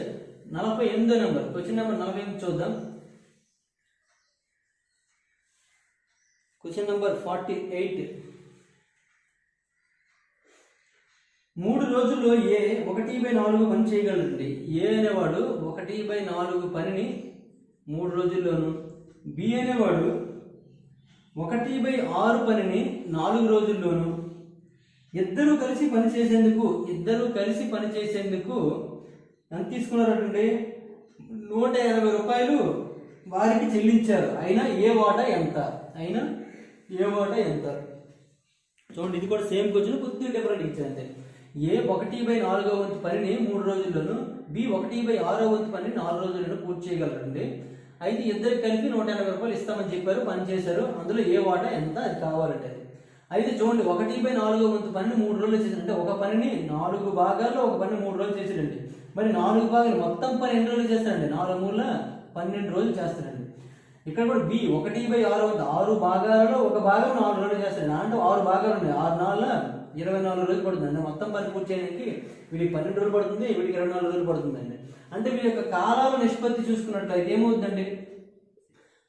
48వ నెంబర్, క్వశ్చన్ నెంబర్ 48 చూద్దాం. Question number 48. 3 రోజుల్లో ఏ 1/4 పని చేయగలరండి. ఏ అనేవాడు 1/4 పనిని 3 రోజుల్లోను, బి అనేవాడు 1/6 పనిని 4 రోజుల్లోను. ఇద్దరు కలిసి పని చేసేందుకు ఎంత తీసుకున్నారంటే 180 రూపాయలు వారికి చెల్లించారు. అయినా ఏ వాటా ఎంత? చూడండి ఇది కూడా సేమ్ క్వశ్చన్, కొద్దిగా డిఫరెంట్ ఇచ్చారు అంతే. ఏ 1/4 వంతు పనిని 3 రోజుల్లోను, బి 1/6 వంతు పనిని 4 రోజుల్లోనూ పూర్తి చేయగలరండి. అయితే ఇద్దరికి కలిపి 180 రూపాయలు ఇస్తామని చెప్పారు, పని చేశారు. అందులో ఏ వాటా ఎంత అది కావాలంటే. అయితే చూడండి 1/4 వంతు పనిని 3 రోజులు చేశారు. అంటే ఒక పనిని 4 భాగాల్లో ఒక పని 3 రోజులు చేశాడండి. మరి 4 భాగాలు మొత్తం పని ఎన్ని రోజులు చేస్తాడండి? 4 3 12 రోజులు చేస్తాడండి. ఇక్కడ కూడా బి 1/6 వంతు 6 భాగాలలో ఒక భాగం 4 రోజులు చేస్తాడండి. అంటే 6 భాగాలు ఉన్నాయి, 6 4 24 రోజులు పడుతుందండి. మొత్తం పని పూర్తి చేయడానికి వీడికి 12 రోజులు పడుతుంది, వీడికి 24 రోజులు పడుతుందండి. అంటే వీళ్ళ యొక్క కాలాల నిష్పత్తి చూసుకున్నట్లయితే ఏమవుతుందండి?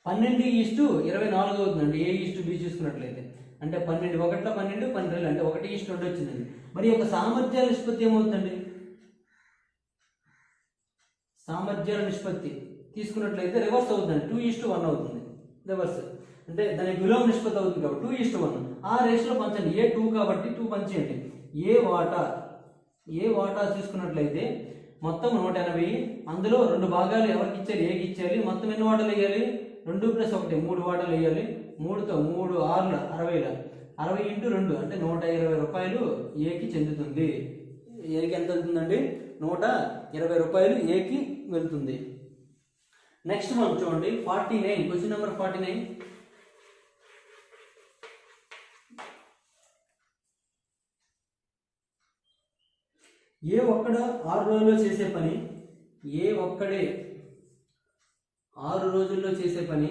12:24 అవుతుందండి. A:B చూసుకున్నట్లయితే అంటే 12 1 12 12 అంటే 1:2 వచ్చిందండి. మరి యొక్క సామర్థ్యాల నిష్పత్తి ఏమవుతుందండి? సామర్థ్యాల నిష్పత్తి తీసుకున్నట్లయితే రివర్స్ అవుతుందండి, 2:1 అవుతుంది. రివర్స్ అంటే దానికి విలోమ నిష్పత్తి అవుతుంది కాబట్టి 2:1. ఆ రేషియోలో పంచండి. ఏ 2 కాబట్టి 2 పంచేయండి. ఏ వాటా చూసుకున్నట్లయితే మొత్తం 180. అందులో 2 భాగాలు ఎవరికి ఇచ్చారు? ఏకి ఇచ్చేయాలి. మొత్తం ఎన్ని వాటాలు వేయాలి? 2 + 1 3 వాటాలు వేయాలి. 3తో 3 6 60 60 × 2 అంటే 120 రూపాయలు ఏకి చెందుతుంది. ఏకి ఎంత వెళ్తుందండి? 120 రూపాయలు ఏకి వెళ్తుంది. నెక్స్ట్ మనం చూడండి 49, క్వశ్చన్ నెంబర్ 49. ఏ ఒక్కడ 6 రోజుల్లో చేసే పని ఏ ఒక్కడే 6 రోజుల్లో చేసే పని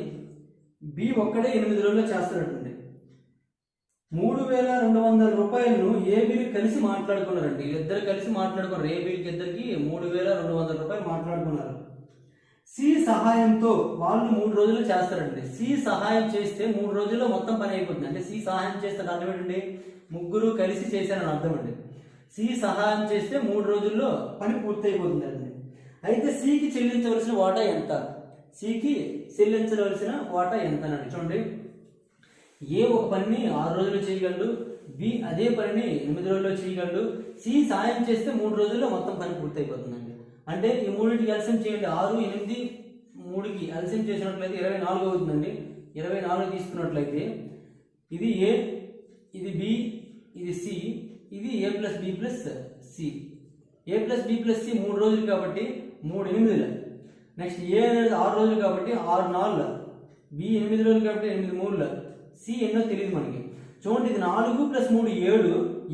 బి ఒక్కడే 8 రోజుల్లో చేస్తున్నట్టుంది. 3200 రూపాయలను ఏబీలు కలిసి మాట్లాడుకున్నారండి. వీళ్ళిద్దరు కలిసి మాట్లాడుకున్నారు. ఏబీలకి ఇద్దరికి 3200 రూపాయలు మాట్లాడుకున్నారు. సి సహాయంతో వాళ్ళు 3 రోజుల్లో చేస్తారండి. సి సహాయం చేస్తే 3 రోజుల్లో మొత్తం పని అయిపోతుంది. అంటే సి సహాయం చేస్తే అర్థం ఏంటండి? ముగ్గురు కలిసి చేశారని అర్థం అండి. సి సహాయం చేస్తే 3 రోజుల్లో పని పూర్తి అయిపోతుంది అండి. అయితే సికి చెల్లించవలసిన వాటా ఎంత? సికి చెల్లించవలసిన వాటా ఎంత అండి? చూడండి, ఏ ఒక పనిని 6 రోజుల్లో చేయగలడు, బి అదే పనిని 8 రోజుల్లో చేయగలడు, సి సాయం చేస్తే 3 రోజుల్లో మొత్తం పని పూర్తి అయిపోతుందండి. అంటే ఈ మూడింటికి ఎల్సిఎం చేయండి. 6, 8, 3కి ఎల్సిఎం చేసినట్లయితే 24 అవుతుందండి. 24 తీసుకున్నట్లయితే ఇది ఏ, ఇది బి, ఇది సి, ఇది ఏ ప్లస్ బి ప్లస్ సి. ఏ ప్లస్ బి ప్లస్ సి 3 రోజులు కాబట్టి 3 8. నెక్స్ట్ ఏ అనేది 6 రోజులు కాబట్టి 6 4, బి 8 రోజులు కాబట్టి 8 3, సి ఎన్నో తెలియదు మనకి. చూడండి, ఇది 4 + 3 7.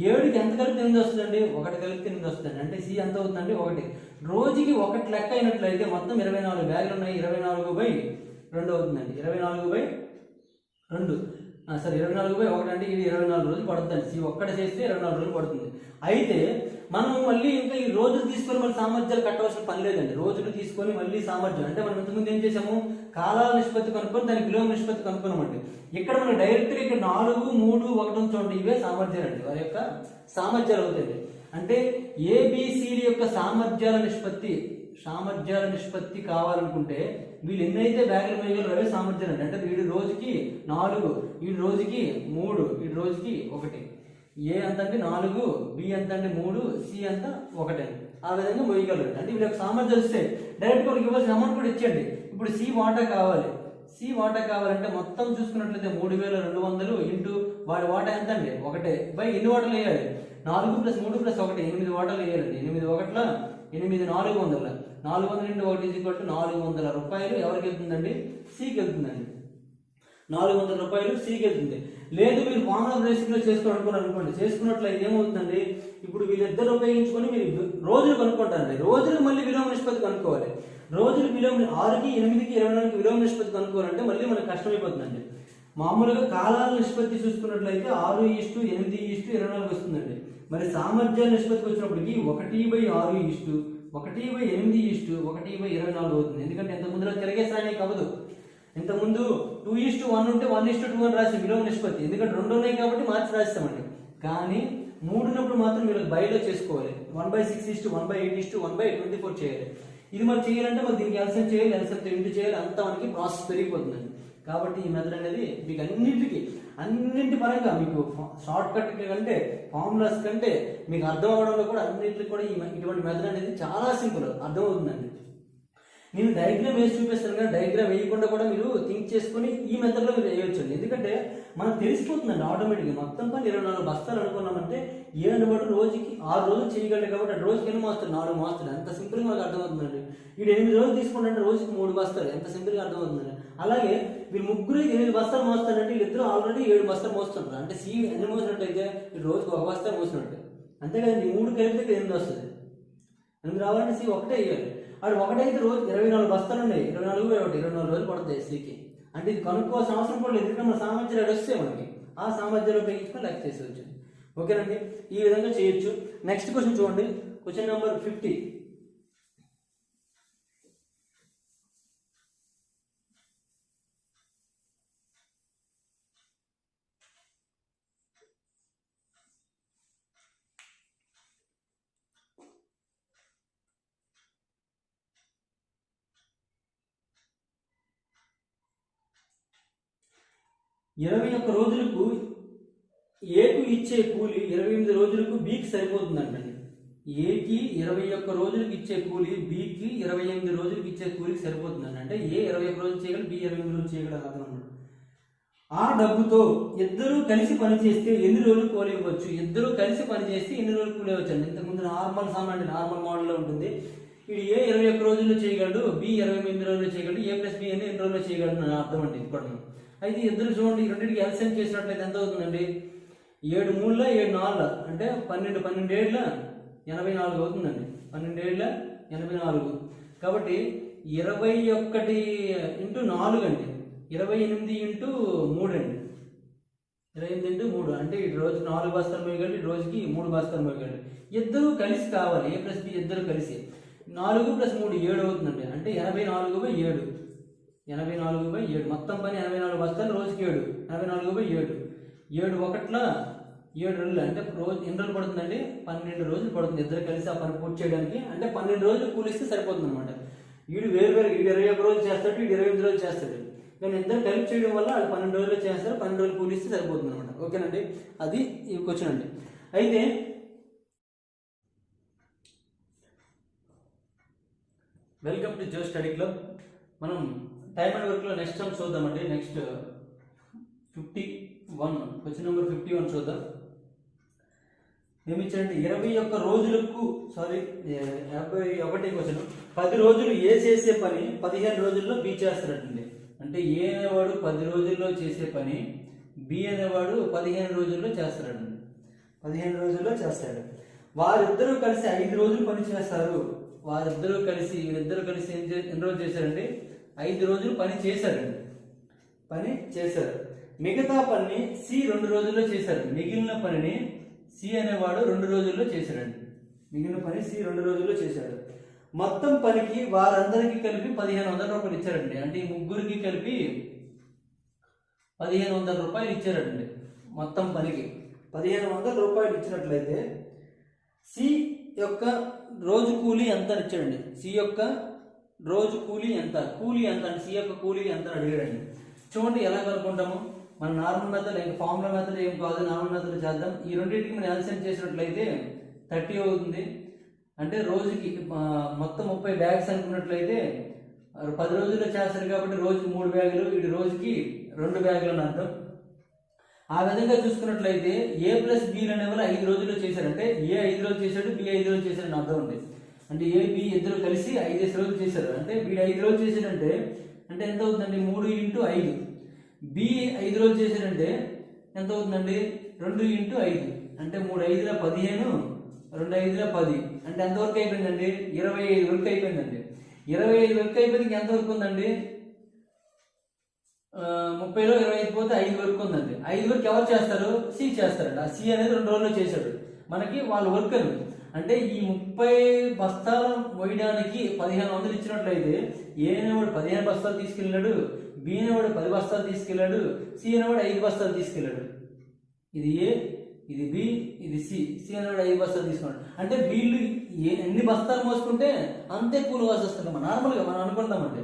7కి ఎంత కలిపితే 8 వస్తుందండి? 1 కలిపితే 8 వస్తుంది. అంటే సి ఎంత అవుతుందండి? 1. రోజుకి 1 లెక్క అయినట్లయితే మొత్తం 24 బ్యాగులు ఉన్నాయి. 24/2 అవుతుందండి. 24/2 సరే 24/1 అంటే ఇది 24 రోజులు పడుతుంది. సి ఒక్కటి చేస్తే 24 రోజులు పడుతుంది. అయితే మనం మళ్ళీ ఇంకా ఈ రోజులు తీసుకొని మళ్ళీ సామర్థ్యాలు కట్టవలసిన పని లేదండి. రోజులు తీసుకొని మళ్ళీ సామర్థ్యం అంటే మనం ఇంతకుముందు ఏం చేసాము? కాలాల నిష్పత్తి కనుక్కొని దానికి విలోమ నిష్పత్తి కనుక్కున్నామండి. ఇక్కడ మనం డైరెక్ట్గా ఇక్కడ 4, 3, 1 చూడండి, ఇవే సామర్థ్యాలు అండి. వారి యొక్క సామర్థ్యాలు అవుతాయి. అంటే ఏబిసిడి యొక్క సామర్థ్యాల నిష్పత్తి కావాలనుకుంటే వీళ్ళు ఎన్నైతే బ్యాగులు వేయగలరు అవే సామర్థ్యాలు అండి. అంటే వీడు రోజుకి 4, వీడు రోజుకి 3, వీడు రోజుకి 1. ఏ అంత అంటే 4, బి అంత అంటే 3, సి అంత 1. ఆ విధంగా మోయగలరు. అంటే వీళ్ళ యొక్క సామర్థ్యాలు ఇస్తే డైరెక్ట్ వాళ్ళకి ఇవ్వాల్సిన అమౌంట్ కూడా ఇచ్చేయండి. ఇప్పుడు సి వాటా కావాలి. సి వాటా కావాలంటే మొత్తం చూసుకున్నట్లయితే 3200 ఇంటూ వాడి వాటా ఎంత అండి? 1 ఎన్ని వాటాలు వేయాలి? 4 + 3 + 1 8 వాటాలు వేయాలండి. 8 1 8 400. 400 × 1 400 రూపాయలు ఎవరికి వెళ్తుందండి? సికి వెళ్తుందండి. 400 రూపాయలు సికి వెళ్తుంది. లేదు మీరు ఫార్ములా బేసిక్లో చేసుకోవాలనుకోండి, చేసుకున్నట్లయితే ఏమవుతుందండి? ఇప్పుడు వీళ్ళిద్దరు ఉపయోగించుకొని మీరు రోజులు కనుక్కుంటారండి. రోజులకు మళ్ళీ విలోమ నిష్పత్తి కనుక్కోవాలి. రోజులు విలోమ 6కి 8కి 24కి విలోమ నిష్పత్తి కనుక్కోవాలంటే మళ్ళీ మనకు కష్టమైపోతుందండి. మామూలుగా కాలాల నిష్పత్తి చూసుకున్నట్లయితే 6:8:24 వస్తుందండి. మరి సామర్థ్యాల నిష్పత్తికి వచ్చినప్పటికి 1/6 1/8 1/24 అవుతుంది. ఎందుకంటే ఇంత ముందులో తిరగేసానికి అవ్వదు. ఇంతకుముందు 2:1 ఉంటే 1:2 అని రాసి విలోమ నిష్పత్తి. ఎందుకంటే 2 ఉన్నాయి కాబట్టి మార్చి రాస్తామండి. కానీ 3 ఉన్నప్పుడు మాత్రం మీరు బైలో చేసుకోవాలి. 1/6 1/8 1/24 చేయాలి. ఇది మనం చేయాలంటే మనం దీనికి ఎల్సిఎం చేయాలి, ఎల్సిఎంతో ఇంటూ చేయాలి. అంతా మనకి ప్రాసెస్ పెరిగిపోతుందండి. కాబట్టి ఈ మెథడ్ అనేది మీకు అన్నింటి పరంగా మీకు షార్ట్ కట్ కంటే ఫార్ములాస్ కంటే మీకు అర్థం అవడంలో కూడా అన్నింటికి కూడా ఇటువంటి మెథడ్ అనేది చాలా సింపుల్ అర్థమవుతుందండి. నేను డయాగ్రామ్ వేసి చూపిస్తాను కానీ డయాగ్రామ్ వేయకుండా కూడా మీరు థింక్ చేసుకుని ఈ మెథడ్లో మీరు వేయవచ్చండి. ఎందుకంటే మనకు తెలిసిపోతుందండి ఆటోమేటిక్గా. మొత్తం పని 24 బస్తాలు అనుకున్నామంటే ఏనుబడి రోజుకి 6 రోజులు చేయగలరు కాబట్టి రోజుకి ఎన్ని మోస్తారు? 4 మోస్తారు. ఎంత సింపుల్గా మనకు అర్థమవుతుందండి. వీడు 8 రోజులు తీసుకుంటే రోజుకి 3 బస్తాలు. ఎంత సింపుల్గా అర్థమవుతుందండి. అలాగే వీళ్ళు ముగ్గురు 8 బస్తాలు మోస్తారంటే వీళ్ళిద్దరూ ఆల్రెడీ 7 బస్తాలు మోస్తుంటారు. అంటే సి ఎన్ని మోసినట్టయితే వీళ్ళు రోజుకి 1 బస్తా మోసినట్టు. అంతేకాదండి, 3 కలిపితే 8 వస్తుంది. 8 రావాలంటే సి ఒకటే వేయాలి. అది ఒకటైతే రోజు 24 బస్తాలు ఉన్నాయి. 24 రోజులు పడుతుంది సికి. అంటే ఇది కనుక్కోవాల్సిన అవసరం కూడా లేదు. ఎందుకంటే మన సామర్థ్యాలు వస్తే మనకి ఆ సామర్థ్యాలు ఉపయోగించుకొని లెక్క చేసేవచ్చు. ఓకేనండి, ఈ విధంగా చేయొచ్చు. నెక్స్ట్ క్వశ్చన్ చూడండి, క్వశ్చన్ నెంబర్ 50. ఇరవై 21 రోజులకు ఏకు ఇచ్చే కూలి 28 రోజులకు బికి సరిపోతుందండి. ఏకి 21 రోజులకు ఇచ్చే కూలి బికి 28 రోజులకు ఇచ్చే కూలికి సరిపోతుందండి. అంటే ఏ 21 రోజులు చేయగలరు, బి 28 రోజులు చేయగలరు అన్నమాట. ఆ డబ్బుతో ఇద్దరు కలిసి పనిచేస్తే ఎన్ని రోజులు కూలి ఇవ్వచ్చు? ఇద్దరు కలిసి పనిచేస్తే ఎన్ని రోజులు కూలి ఇవ్వచ్చు అండి. ఇంతకుముందు నార్మల్ మోడల్లో ఉంటుంది. ఇది ఏ 21 రోజుల్లో చేయగలడు, బి 28 రోజుల్లో చేయగలడు, ఏ ప్లస్ బి ఎన్ని రోజుల్లో చేయగలడు అని అర్థం అండి. ఇప్పుడు అయితే ఇద్దరు చూడండి, రెండింటికి ఎల్సిఎం చేసినట్లయితే ఎంత అవుతుందండి? 7 3 7 4 అంటే 12 12 ఏళ్ళ 84 అవుతుందండి. 12 ఏళ్ళ 84. కాబట్టి 21 ఇంటూ 4 అండి, 28 ఇంటూ 3 అండి, 28 ఇంటూ 3 అంటే ఈ రోజు 4 బస్తాలు మోయగలరు, ఈ రోజుకి 3 బస్తాలు మోయగలరు. ఇద్దరు కలిసి కావాలి, A ప్లస్ B ఇద్దరు కలిసి. 4 + 3 7 అవుతుందండి, అంటే 84/7. 84/7 మొత్తం పని 84 బస్తాలు, రోజుకి 7, 84/7. 7 ఒకట్ల 7 రోజులు అంటే రోజు ఎన్ని రోజులు పడుతుందండి? 12 రోజులు పడుతుంది ఇద్దరు కలిసి ఆ పని పూర్తి చేయడానికి. అంటే 12 రోజులు కూలిస్తే సరిపోతుంది అనమాట. వీడు వేరు వీడు 21 రోజులు చేస్తాడు, వీడు 28 రోజులు చేస్తాడు. కానీ ఇద్దరు కలిసి చేయడం వల్ల వాళ్ళు 12 రోజులు చేస్తారు, 12 రోజులు కూలిస్తే సరిపోతుంది అనమాట. ఓకేనండి, అది ఈ క్వశ్చన్ అండి. అయితే వెల్కమ్ టు జో స్టడీ క్లబ్. మనం టైమ్ అండ్ వర్క్లో నెక్స్ట్ టైం చూద్దామండి. నెక్స్ట్ 51 క్వశ్చన్ నెంబర్ 51 చూద్దాం. ఏమిచ్చారంటే 21 రోజులకు 51 క్వశ్చన్. 10 రోజులు ఏ చేసే పని 15 రోజుల్లో బి చేస్తారండి. అంటే ఏ అనేవాడు 10 రోజుల్లో చేసే పని బి అనేవాడు 15 రోజుల్లో చేస్తాడండి. 15 రోజుల్లో చేస్తాడు. వారిద్దరూ కలిసి 5 రోజులు పని చేస్తారు. వీరిద్దరూ కలిసి ఎన్ని రోజులు చేశారండి? 5 రోజులు పని చేశారు. మిగతా పని సి 2 రోజుల్లో చేశారు. మిగిలిన పనిని సి అనేవాడు 2 రోజుల్లో చేశాడండి. మిగిలిన పని సి 2 రోజుల్లో చేశాడు. మొత్తం పనికి వారందరికీ కలిపి 1500 రూపాయలు ఇచ్చారండి. అంటే ఈ ముగ్గురికి కలిపి 1500 రూపాయలు ఇచ్చారండి. మొత్తం పనికి 1500 రూపాయలు ఇచ్చినట్లయితే సి యొక్క రోజు కూలీ ఎంత ఇచ్చాడండి. సి యొక్క రోజు కూలీ ఎంత అంటే సి యొక్క కూలీ ఎంత అడిగాడండి. చూడండి ఎలా కనుక్కుంటాము. మన నార్మల్ మెథడ్, ఇంకా ఫార్ములా మెథడ్ ఏం కాదు, నార్మల్ మెథడ్ చేద్దాం. ఈ రెండింటికి మనం ఎల్సిఎం చేసినట్లయితే 30 అవుతుంది. అంటే రోజుకి మొత్తం 30 బ్యాగ్స్ అనుకున్నట్లయితే 10 రోజుల్లో చేస్తారు కాబట్టి రోజుకి 3 బ్యాగులు, వీడి రోజుకి 2 బ్యాగులు అని అర్థం. ఆ విధంగా చూసుకున్నట్లయితే ఏ ప్లస్ బీలు అనేవాళ్ళు 5 రోజుల్లో చేశారంటే ఏ 5 రోజులు చేశాడు, బి 5 రోజులు చేశాడని అర్థం ఉంది. అంటే ఏ బి ఇద్దరు కలిసి 5 రోజులు చేశారు. అంటే వీడు 5 రోజులు చేశాడంటే అంటే ఎంత అవుతుందండి? 3 × 5. బి 5 రోజులు చేశాడంటే ఎంత అవుతుందండి? 2 × 5. అంటే 3 × 5 = 15, 2 × 5 = 10. అంటే ఎంతవరకు అయిపోయిందండి? 25 వరకు అయిపోయిందండి. 25 వరకు అయిపోయింది. ఎంతవరకు ఉందండి? 30లో 25 పోతే 5 వరకు ఉందండి. 5 వరకు ఎవరు చేస్తారు? సి చేస్తారండి. ఆ సి అనేది 2 రోజుల్లో చేశాడు. మనకి వాళ్ళ వర్క్ అని. అంటే ఈ 30 బస్తాలు మోయడానికి 1500 ఇచ్చినట్లయితే ఏ అనేవాడు 15 బస్తాలు తీసుకెళ్ళాడు, బి అనేవాడు 10 బస్తాలు తీసుకెళ్ళాడు, సి అనేవాడు 5 బస్తాలు తీసుకెళ్ళాడు. ఇది ఏ, ఇది బి, ఇది సి. సి అనేవాడు 5 బస్తాలు తీసుకున్నాడు. అంటే వీళ్ళు ఎన్ని బస్తాలు మోసుకుంటే అంతే కూలి వాసి వస్తుంది. నార్మల్గా మనం అనుకుంటామంటే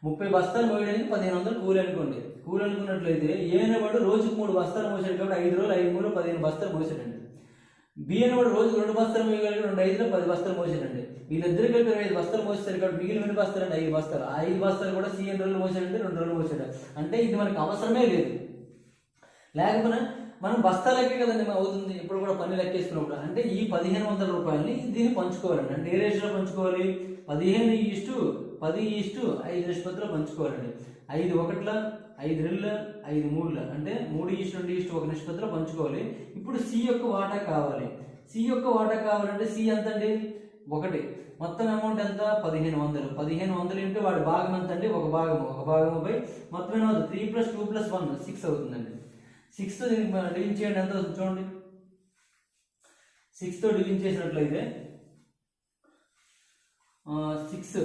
30 బస్తాలు మోయడానికి 1500 కూలి అనుకోండి. కూలి అనుకున్నట్లయితే ఏ అనేవాడు రోజుకు 3 బస్తాలు మోసాడు కాబట్టి 5 రోజులు 5 3 15 బస్తాలు మోసాడండి. బి అనేవాడు రోజుకు 2 బస్తాలు మోయగలిగి 2 5లో 10 బస్తాలు మోసాడండి. వీళ్ళిద్దరు కలిపి 25 బస్తాలు మోసారు కాబట్టి మిగిలిన 2 బస్తాలు అంటే 5 బస్తాలు. ఆ 5 బస్తాలు కూడా సి 2 రోజులు మోసాడంటే 2 రోజులు మోసాడు. అంటే ఇది మనకు అవసరమే లేదు. లేకపోతే మనం బస్తాలకే కదండి అవుతుంది. ఇప్పుడు కూడా పని లెక్కేసుకున్నప్పుడు అంటే ఈ 1500 రూపాయలని దీన్ని పంచుకోవాలండి. అంటే ఏ రేషియోలో పంచుకోవాలి? 15:10:5 నిష్పత్తిలో పంచుకోవాలండి. 5 1ల 5 2ల 5 3ల అంటే 3:2:1 నిష్పత్తిలో పంచుకోవాలి. ఇప్పుడు సి యొక్క వాటా కావాలి. సి యొక్క వాటా కావాలంటే సి ఎంత అండి? 1. మొత్తం అమౌంట్ ఎంత? 1500. 1500 ఇంటూ వాడి భాగం ఎంత అండి? ఒక భాగం బై మొత్తం ఏమవుతుంది? 3 + 2 + 1 6 అవుతుందండి. 6తో దీనికి డివిజన్ చేయండి. ఎంత అవుతుంది చూడండి. 6తో డివిజన్ చేసినట్లయితే 6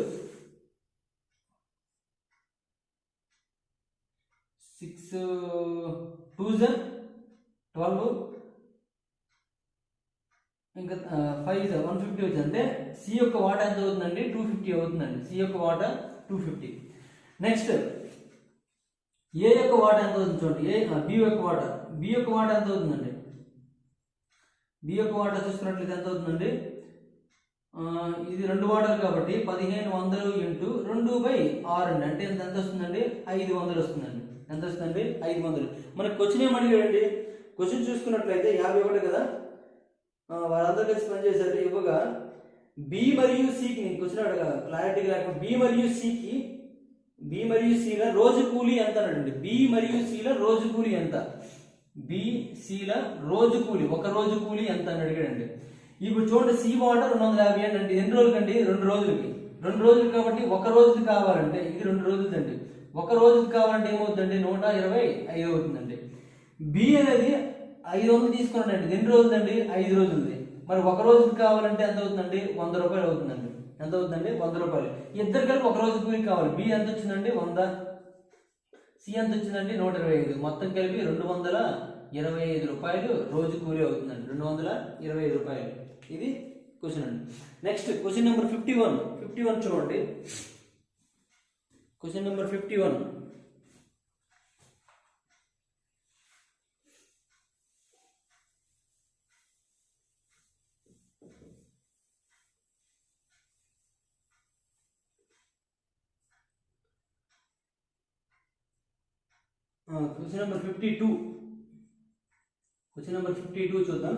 2 12 ఇంకా 5 150 వచ్చింది. అంటే సి యొక్క వాటా ఎంత అవుతుందండి? 250 అవుతుందండి. సి యొక్క వాటా 250. నెక్స్ట్ ఏ యొక్క వాటా ఎంత అవుతుంది చూడండి. బి యొక్క వాటా ఎంత అవుతుందండి? బి యొక్క వాటా చూసుకున్నట్లయితే ఎంత అవుతుందండి? ఇది 2 వాటాలు కాబట్టి 1500 ఇంటూ 2/6 అండి. అంటే ఎంత వస్తుందండి? 500 వస్తుందండి. ఎంత వస్తుందండి? 500. మనకు క్వశ్చన్ ఏమని అడిగాడండి? క్వశ్చన్ చూసుకున్నట్లయితే 51 కదా, వాళ్ళందరూ కలిసి పనిచేశారు. ఇవ్వగా బి మరియు సికి క్వశ్చన్ అడగా క్లారిటీ లేకుండా బి మరియు సిల రోజు కూలీ ఎంత అన్నాడండి. బి మరియు సిల రోజు కూలీ ఎంత? బి సిల రోజు కూలీ, ఒక రోజు కూలీ ఎంత అని అడిగాడండి. ఇప్పుడు చూడండి సి వాటర్ 250 అండి. ఎన్ని రోజులకండి? 2 రోజులకి. 2 రోజులు కాబట్టి ఒక రోజుది కావాలంటే ఇది 2 రోజులదండి. ఒక రోజుది కావాలంటే ఏమవుతుందండి 125 అవుతుందండి. బి అనేది 500 తీసుకున్నాడండి, ఎన్ని రోజులండి 5 రోజులది. మరి ఒక రోజుది కావాలంటే ఎంత అవుతుందండి 100 రూపాయలు అవుతుందండి. ఎంత అవుతుందండి 100 రూపాయలు. ఇద్దరు కలిపి ఒక రోజు కూలి కావాలి. బి ఎంత వచ్చిందండి 100, సి ఎంత వచ్చిందండి 125, మొత్తం కలిపి 225 రూపాయలు రోజు కూలి అవుతుందండి. 225 రూపాయలు. ఇది క్వశ్చన్ అండి. నెక్స్ట్ క్వశ్చన్ నెంబర్ 51 చూడండి. Question number 51. Question number 52. Question number 52 చూద్దాం.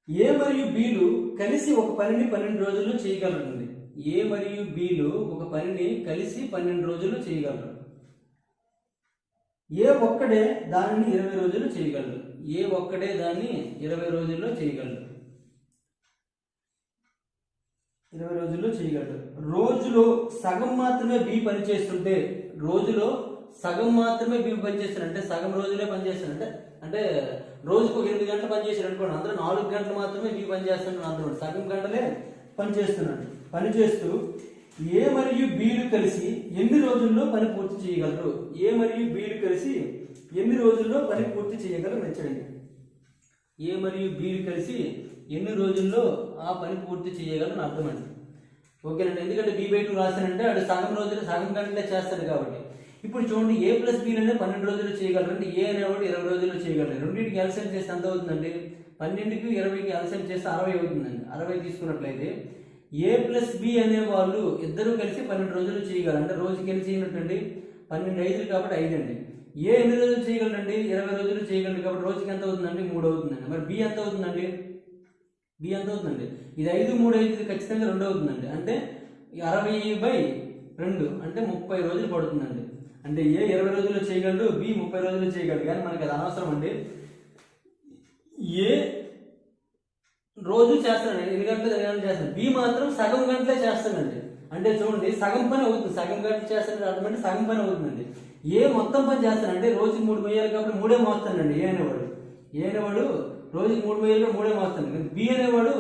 ఏ మరియు బిలు కలిసి ఒక పనిని 12 రోజుల్లో చేయగలరండి. ఏ మరియు బిలు ఒక పనిని కలిసి 12 రోజుల్లో చేయగలరు. ఏ ఒక్కడే దానిని 20 రోజుల్లో చేయగలరు. ఏ ఒక్కడే దాన్ని 20 రోజుల్లో చేయగలరు. 20 రోజుల్లో చేయగలరు. రోజులో సగం మాత్రమే బి పనిచేస్తుంటే, రోజులో సగం మాత్రమే బి పనిచేస్తారు అంటే సగం రోజులే పనిచేస్తారంటే, అంటే రోజుకు 8 గంటలు పనిచేసారు అనుకోండి, అందరూ 4 గంటలు మాత్రమే బి పనిచేస్తున్నాడు, అందరూ సగం గంటలే పనిచేస్తున్నాడు. పనిచేస్తూ ఏ మరియు బిలు కలిసి ఎన్ని రోజుల్లో పని పూర్తి చేయగలరు. ఏ మరియు బిలు కలిసి ఎన్ని రోజుల్లో పని పూర్తి చేయగలరు నచ్చండి. ఏ మరియు బిలు కలిసి ఎన్ని రోజుల్లో ఆ పని పూర్తి చేయగలరని అర్థమండి. ఓకేనండి. ఎందుకంటే B/2 రాశానంటే అది సగం రోజులు సగం గంటలే చేస్తాడు కాబట్టి. ఇప్పుడు చూడండి A + B అనేది 12 రోజులు చేయగలరండి. ఏ అనేవాడు 20 రోజుల్లో చేయగలరు. రెండింటికి ఎల్సిఎం చేస్తే ఎంత అవుతుందండి 12కి 20కి ఎల్సిఎం చేస్తే 60 అవుతుందండి. 60 తీసుకున్నట్లయితే A + B అనే వాళ్ళు ఇద్దరు కలిసి 12 రోజులు చేయగలరు. అంటే రోజుకి ఎన్ని చేయనట్టండి 12 5 కాబట్టి 5 అండి. ఏ ఎన్ని రోజులు చేయగలరండి 20 రోజులు చేయగలరు కాబట్టి రోజుకి ఎంత అవుతుందండి 3 అవుతుందండి. మరి B ఎంత అవుతుందండి ఇది 5 3 5 ఇది ఖచ్చితంగా 2 అవుతుందండి. అంటే 60/2 అంటే 30 రోజులు పడుతుందండి. అంటే ఏ 20 రోజుల్లో చేయగలడు, బి 30 రోజుల్లో చేయగలడు. కానీ మనకి అది అనవసరం అండి. ఏ రోజు చేస్తానండి, 8 గంటలు 2 గంటలు చేస్తాను. బి మాత్రం సగం గంటలే చేస్తానండి. అంటే చూడండి సగం పని అవుతుంది. సగం గంటలు చేస్తానంటే అర్థమంటే సగం పని అవుతుందండి. ఏ మొత్తం పని చేస్తానంటే రోజుకి 3 మొయ్యాలి కాబట్టి 3 మోస్తానండి. ఏ అనేవాడు రోజుకి 3 మొయ్యాలి 3 మోస్తాను. బి అనేవాడు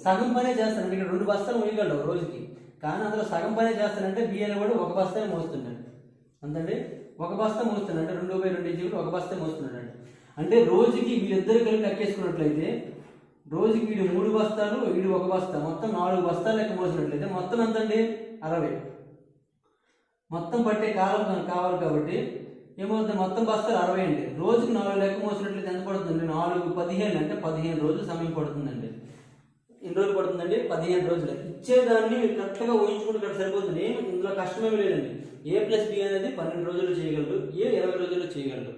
సగం పనే చేస్తానండి. ఇక్కడ 2 బస్తాలు మొయ్యగలడు రోజుకి, కానీ అందులో సగం పనే చేస్తానంటే బి అనేవాడు 1 బస్తా మోస్తున్నాడు. అంతండి 1 బస్తా మోస్తున్నాడు. అంటే 2/2 1 బస్తా మోస్తున్నాడు. అంటే రోజుకి వీళ్ళిద్దరు కలిపి లెక్కేసుకున్నట్లయితే రోజుకి వీడు 3 బస్తాలు, వీడు 1 బస్తా, మొత్తం 4 బస్తాలు లెక్క మోసినట్లయితే మొత్తం ఎంతండి 60. మొత్తం పట్టే కాలం కావాలి కాబట్టి ఏమవుతుంది మొత్తం బస్తాలు 60 అండి. రోజుకి 4 లెక్క మోసినట్లయితే ఎంత పడుతుంది 4 15 అంటే 15 రోజులు సమయం పడుతుందండి. ఎన్ని రోజులు పడుతుందండి 15 రోజులు. ఇచ్చేదాన్ని మీరు కరెక్ట్గా ఊహించుకుంటే ఇక్కడ సరిపోతుంది. ఇందులో కష్టమేమి లేదండి. A + B అనేది 12 రోజులు చేయగలరు, ఏ 20 రోజుల్లో చేయగలరు.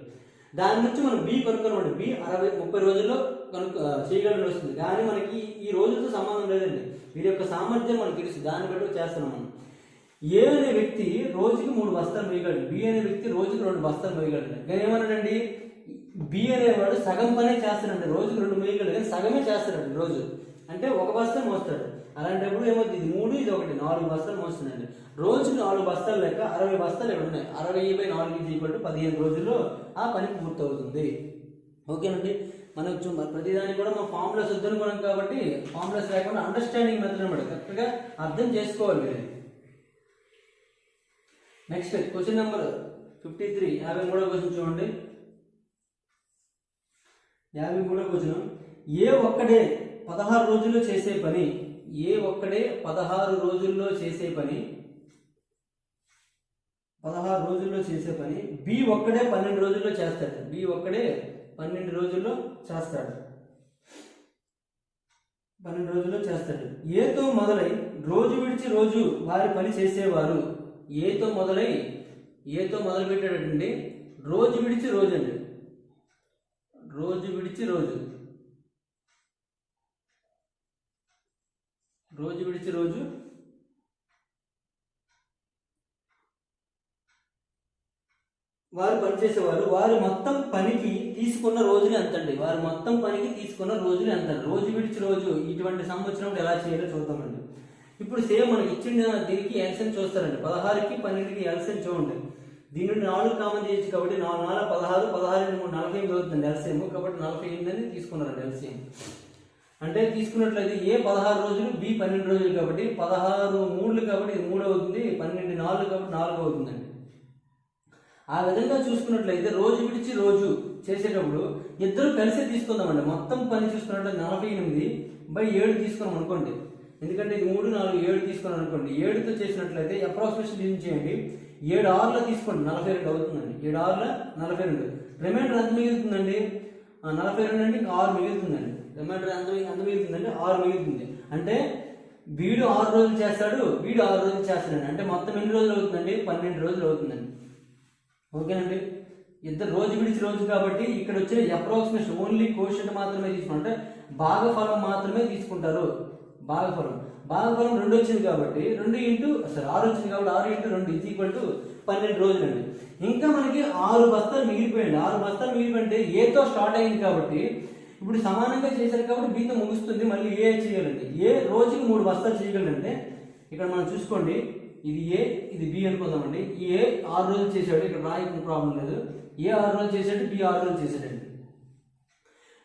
దాని నుంచి మనం బి కనుక్కోమండి. బి 30 రోజుల్లో చేయగలని వస్తుంది. కానీ మనకి ఈ రోజులతో సంబంధం లేదండి. వీరి యొక్క సామర్థ్యం మనకు తెలుసు, దాన్ని బట్టి చేస్తున్నాం మనం. ఏ అనే వ్యక్తి రోజుకి 3 బస్తాలు వేయగలడు, బి అనే వ్యక్తి రోజుకి 2 బస్తాలు వేయగలడు. కానీ ఏమన్నాడండి బి అనేవాడు సగం పనే చేస్తాడండి. రోజుకి 2 వేయగలడు కానీ సగమే చేస్తాడండి రోజు. అంటే 1 బస్తా మోస్తాడు. అలాంటప్పుడు ఏమవుతుంది ఇది 3 ఇది 1 4 బస్తాలు మోస్తుందండి. రోజుకి 4 బస్తాలు లెక్క 60 బస్తాలు ఇక్కడ ఉన్నాయి. 60/4 = 15 రోజుల్లో ఆ పని పూర్తవుతుంది. ఓకేనండి. మనకు ప్రతిదానికి కూడా మనం ఫార్ములాస్ వద్దనుకున్నాం కాబట్టి ఫార్ములాస్ లేకుండా అండర్స్టాండింగ్ మెథడ్ అనమాట, కరెక్ట్గా అర్థం చేసుకోవాలి మీరు. నెక్స్ట్ క్వశ్చన్ నెంబర్ 53 53వ క్వశ్చన్ చూడండి. 53వ క్వశ్చన్ ఏ ఒక్కడే 16 రోజుల్లో చేసే పని, ఏ ఒక్కడే 16 రోజుల్లో చేసే పని 16 రోజుల్లో చేసే పని బి ఒక్కడే 12 రోజుల్లో చేస్తాడు. బి ఒక్కడే 12 రోజుల్లో చేస్తాడు. 12 రోజుల్లో చేస్తాడు. ఏతో మొదలై రోజు విడిచి రోజు వారి పని చేసేవారు. ఏతో మొదలు పెట్టాడండి. రోజు విడిచి రోజు అండి. రోజు విడిచి రోజు వారు పనిచేసేవారు. వారు మొత్తం పనికి తీసుకున్న రోజులు ఎంతండి. రోజు విడిచి రోజు ఇటువంటి సంవత్సరం ఎలా చేయాలో చూద్దామండి. ఇప్పుడు సేమ్ మనకి ఇచ్చిన దీనికి ఎల్సిఎం చూస్తారండి. 16కి 12కి ఎల్సిఎం చూడండి. దీని నుండి 4 కామన్ చేయొచ్చు కాబట్టి 4 4 16, 16 3 48 అవుతుంది ఎల్సిఎం. కాబట్టి 48 అని తీసుకున్నారండి ఎల్సిఎం. అంటే తీసుకున్నట్లయితే ఏ 16 రోజులు, బి 12 రోజులు కాబట్టి 16 3 కాబట్టి ఇది 3 అవుతుంది, 12 4 కాబట్టి 4 అవుతుందండి. ఆ విధంగా చూసుకున్నట్లయితే రోజు విడిచి రోజు చేసేటప్పుడు ఇద్దరు కలిసి తీసుకుందామండి. మొత్తం పని చూసుకున్నట్లయితే 48/7 తీసుకున్నాం అనుకోండి. ఎందుకంటే ఇది 3 4 7 తీసుకున్నాం అనుకోండి. 7తో చేసినట్లయితే అప్రాక్సిమేషన్ ఏం చేయండి, 7 6లో తీసుకోండి, 42 అవుతుందండి. 7 6ల 42. రిమైండర్ ఎంత మిగులుతుందండి? 42 అంటే ఇంకా 6 మిగులుతుందండి. రిమైండర్ ఎంత మిగులుతుందంటే 6 మిగులుతుంది. అంటే వీడు 6 రోజులు చేస్తాడు, వీడు 6 రోజులు చేస్తాడండి. అంటే మొత్తం ఎన్ని రోజులు అవుతుందండి? 12 రోజులు అవుతుందండి. ఓకేనండి. ఇద్దరు రోజు విడిచి రోజు కాబట్టి ఇక్కడ వచ్చిన అప్రాక్సిమేషన్ ఓన్లీ కోషెంట్ మాత్రమే తీసుకుంటే భాగఫలం మాత్రమే తీసుకుంటారు. భాగఫలం 2 వచ్చింది కాబట్టి 6 వచ్చింది కాబట్టి 6 × 2 = 12 రోజులండి. ఇంకా మనకి 6 బస్తాలు మిగిలిపోయింది. 6 బస్తాలు మిగిలిపోయింటే ఏతో స్టార్ట్ అయింది కాబట్టి ఇప్పుడు సమానంగా చేశారు కాబట్టి బీతో ముగుస్తుంది. మళ్ళీ ఏ చేయాలండి. ఏ రోజుకి 3 బస్తాలు చేయగలంటే ఇక్కడ మనం చూసుకోండి, ఇది ఏ ఇది బి అనుకుందామండి. ఈ ఏ 6 రోజులు చేశాడు, ఇక్కడ రాయకుండా ప్రాబ్లం లేదు. ఏ 6 రోజులు చేశాడు, బి 6 రోజులు చేశాడండి.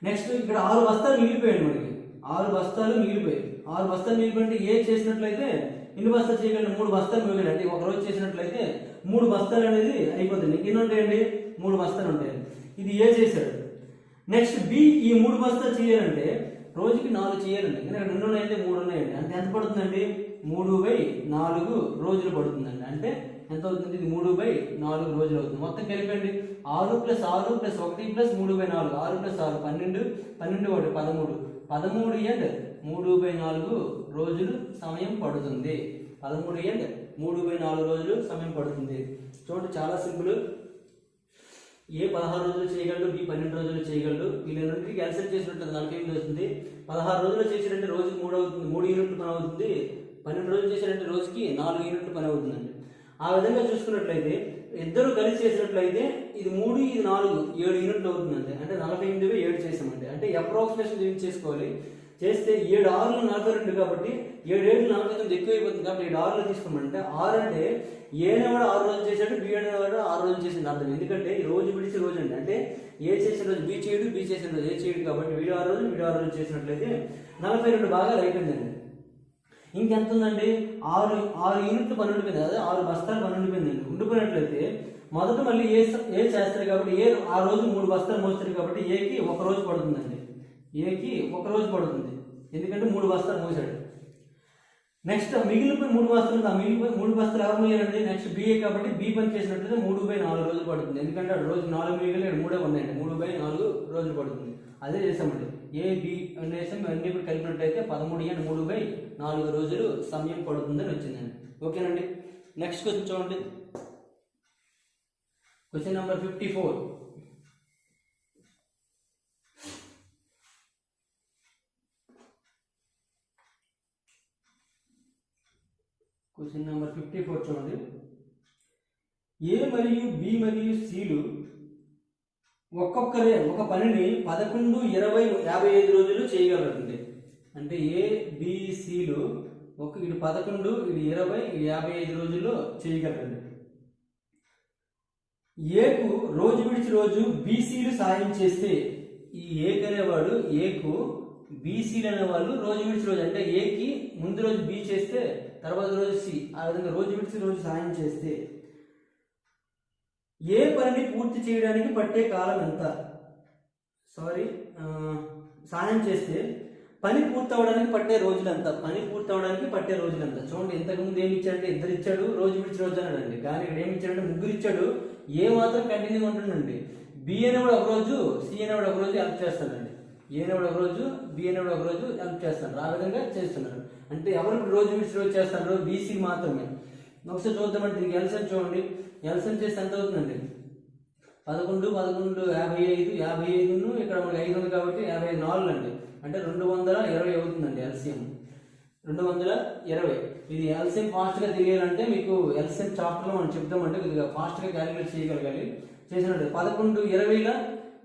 నెక్స్ట్ ఇక్కడ 6 బస్తాలు మిగిలిపోయాడు మనకి. 6 బస్తాలు మిగిలిపోయాయి. 6 బస్తాలు మిగిలిపోయింటే ఏ చేసినట్లయితే ఎన్ని బస్తాలు చేయగలండి? 3 బస్తాలు మిగిలి. అంటే ఒక రోజు చేసినట్లయితే 3 బస్తాలు అనేది అయిపోతుంది. ఎన్ని ఉంటాయండి? 3 బస్తాలు ఉంటాయండి. ఇది ఏ చేశాడు. నెక్స్ట్ బి ఈ 3 బస్తాలు చేయాలంటే రోజుకి 4 చేయాలండి. ఎందుకంటే 2 ఉన్నాయంటే 3 ఉన్నాయండి. అంటే ఎంత పడుతుందండి? 3/4 రోజులు పడుతుందండి. అంటే ఎంత అవుతుంది? ఇది 3/4 రోజులు అవుతుంది. మొత్తం కలిపండి. 6 + 6 + 1 + 3/4 6 + 6 12 12 1 13 13 3/4 రోజులు సమయం పడుతుంది. 13 3/4 రోజులు సమయం పడుతుంది. చూడండి చాలా సింపుల్. ఏ 16 రోజులు చేయగలడు, బి 12 రోజులు చేయగలడు. వీళ్ళందరికీ క్యాన్సిల్ చేసినట్టు 48 వస్తుంది. 16 రోజులు చేసినట్టే రోజుకి 3 అవుతుంది, 3 యూనిట్లు పని అవుతుంది. 12 రోజులు చేసినట్టే రోజుకి 4 యూనిట్లు పని అవుతుందండి. ఆ విధంగా చూసుకున్నట్లయితే ఇద్దరు కలిసి చేసినట్లయితే ఇది 3 ఇది 4 7 యూనిట్లు అవుతుందండి. అంటే 48/7 చేసామండి. అంటే అప్రాక్సిమేషన్ ఏం చేసుకోవాలి చేస్తే 7 6లు 42 కాబట్టి 7 7లు 49 ఎక్కువ అయిపోతుంది కాబట్టి 7 6లు తీసుకోమంటే 6 అంటే ఏ అనేవాడు 6 రోజులు చేశాడు, బి అనేవాడు 6 రోజులు చేసింది అర్థం. ఎందుకంటే ఈ రోజు విడిచి రోజు అండి. అంటే ఏ చేసిన రోజు బి చేయడు, బి చేసిన రోజు ఏ చేయడు కాబట్టి వీడు 6 రోజులు వీడు 6 రోజులు చేసినట్లయితే 42 భాగాలు అయిపోయిందండి. ఇంకెంత ఉందండి? 6 యూనిట్లు పని ఉండిపోయింది. అదే 6 బస్తాలు పని ఉండిపోయిందండి. ఉండిపోయినట్లయితే మొదట మళ్ళీ ఏ చేస్తారు కాబట్టి ఆ రోజు 3 బస్తాలు మోస్తారు కాబట్టి ఏకి 1 రోజు పడుతుందండి. ఏకి 1 రోజు పడుతుంది. ఎందుకంటే 3 బస్తాలు మోసాడు. నెక్స్ట్ మిగిలిపోయి 3 బస్తాలు, ఆ మిగిలిపోయి 3 బస్తాలు ఎవరు మిగిలినండి? నెక్స్ట్ బిఏ కాబట్టి బి పని చేసినట్లయితే 3/4 రోజులు పడుతుంది. ఎందుకంటే రోజు 4 మిగిలి 3 ఉన్నాయండి. 3/4 రోజులు పడుతుంది. అదే చేసామండి. ఏ బి అనేసి అన్ని కలిపినట్టయితే 13 × 3/4 రోజులు సమయం పడుతుందని వచ్చిందండి. ఓకేనండి. నెక్స్ట్ క్వశ్చన్ చూడండి. Question number 54. క్వశ్చన్ నెంబర్ 54 చూడండి. ఏ మరియు బి మరియు సిలు ఒక్కొక్కరే ఒక పనిని 11 20 55 రోజులు చేయగలరండి. అంటే ఏ బి సిలు ఇటు 11 ఇటు 20 ఇటు 55 రోజుల్లో చేయగలరండి. ఏకు రోజు విడిచి రోజు బీసీలు సాయం చేస్తే ఈ ఏకు అనేవాడు ఏకు బీసీలు అనేవాళ్ళు రోజు విడిచి రోజు అంటే ఏకి ముందు రోజు బి చేస్తే తర్వాత రోజు సి, ఆ విధంగా రోజు విడిచి రోజు సాయం చేస్తే ఏ పనిని పూర్తి చేయడానికి పట్టే కాలం ఎంత? సాయం చేస్తే పని పూర్తవడానికి పట్టే రోజులు ఎంత? పని పూర్తవడానికి పట్టే రోజులు ఎంత? చూడండి, ఇంతకుముందు ఏమి ఇచ్చాడంటే 2 ఇచ్చాడు, రోజు విడిచి రోజు అన్నాడండి. కానీ ఇక్కడ ఏమి ఇచ్చాడంటే 3 ఇచ్చాడు. ఏ మాత్రం కంటిన్యూగా ఉంటుందండి. బి అనేవాడు ఒక రోజు, సి అనేవాడు ఒక రోజు హెల్ప్ చేస్తాడండి. ఏ అనేవాడు ఒక రోజు, బి అనేవాడు ఒక రోజు హెల్ప్ చేస్తాడు. ఆ విధంగా చేస్తున్నాడు. అంటే ఎవరికి రోజు విడిచి రోజు చేస్తాడు? బీసీ మాత్రమే. ఒకసారి చూద్దామంటే దీనికి ఎల్సిఎం చూడండి. ఎల్సిఎం చేస్తే ఎంత అవుతుందండి? 11 11 55 55 ఇక్కడ మనకి 5 ఉంది కాబట్టి 55 4 అండి. అంటే 220 అవుతుందండి ఎల్సిఎం. 220. ఇది ఎల్సిఎం ఫాస్ట్గా తెలియాలంటే మీకు ఎల్సిఎం చాప్టర్లో మనం చెప్తామంటే కొద్దిగా ఫాస్ట్గా క్యాలిక్యులేట్ చేయగలగాలి. చేసినట్టు 11 20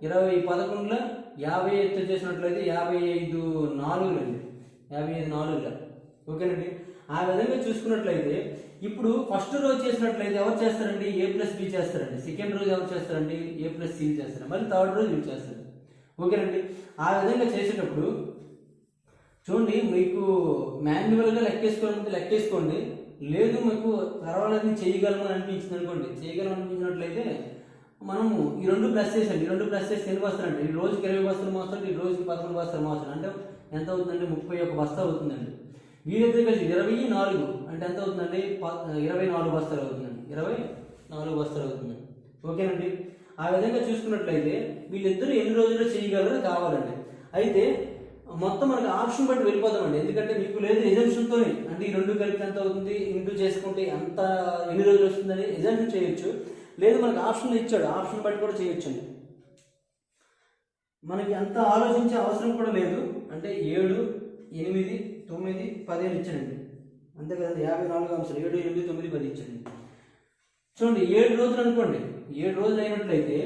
20 11 55 చేసినట్లయితే 55 4 అండి. 55 4. ఓకేనండి. ఆ విధంగా చూసుకున్నట్లయితే ఇప్పుడు ఫస్ట్ రోజు చేసినట్లయితే ఎవరు చేస్తారండి, A+B చేస్తారండి. సెకండ్ రోజు ఎవరు చేస్తారండి, A+C చేస్తారు. మళ్ళీ థర్డ్ రోజు వీళ్ళు చేస్తారు. ఓకేనండి. ఆ విధంగా చేసేటప్పుడు చూడండి, మీకు మాన్యువల్గా లెక్కేసుకోవాలంటే లెక్కేసుకోండి. లేదు మీకు పర్వాలేదు చేయగలము అని అనిపించింది అనుకోండి, చేయగలం అనిపించినట్లయితే మనము ఈ రెండు ప్లస్ చేసండి. ఈ రెండు ప్లస్ చేసి ఎన్ని బస్తాలు అంటే ఈ రోజుకి 20 బస్తాలు మోస్తారు, ఈ రోజుకి 11 బస్తాలు మోస్తారు. అంటే ఎంత అవుతుందండి, 31 బస్తా అవుతుందండి. వీరిద్దరు కలిసి 24 అంటే ఎంత అవుతుందండి, 24 బస్తాలు అవుతుందండి. 24 బస్తాలు అవుతుందండి. ఓకేనండి. ఆ విధంగా చూసుకున్నట్లయితే వీళ్ళిద్దరూ ఎన్ని రోజుల్లో చేయగలరో కావాలండి. అయితే మొత్తం మనకి ఆప్షన్ బట్టి వెళ్ళిపోతామండి. ఎందుకంటే మీకు లేదు ఎజెన్షన్తో, అంటే ఈ రెండు కలిపి ఎంత అవుతుంది ఇంటూ చేసుకుంటే అంత ఎన్ని రోజులు వస్తుందని ఎజెన్షన్ చేయొచ్చు. లేదు మనకి ఆప్షన్ ఇచ్చాడు, ఆప్షన్ బట్టి కూడా చేయొచ్చండి. మనకి అంత ఆలోచించే అవసరం కూడా లేదు. అంటే 7, 8, 9, 10 ఇచ్చాడండి. అంతే కదండి, 54 అంశాలు 7, 8, 9, 10 ఇచ్చాడండి. చూడండి 7 రోజులు అనుకోండి, 7 రోజులు అయినట్లయితే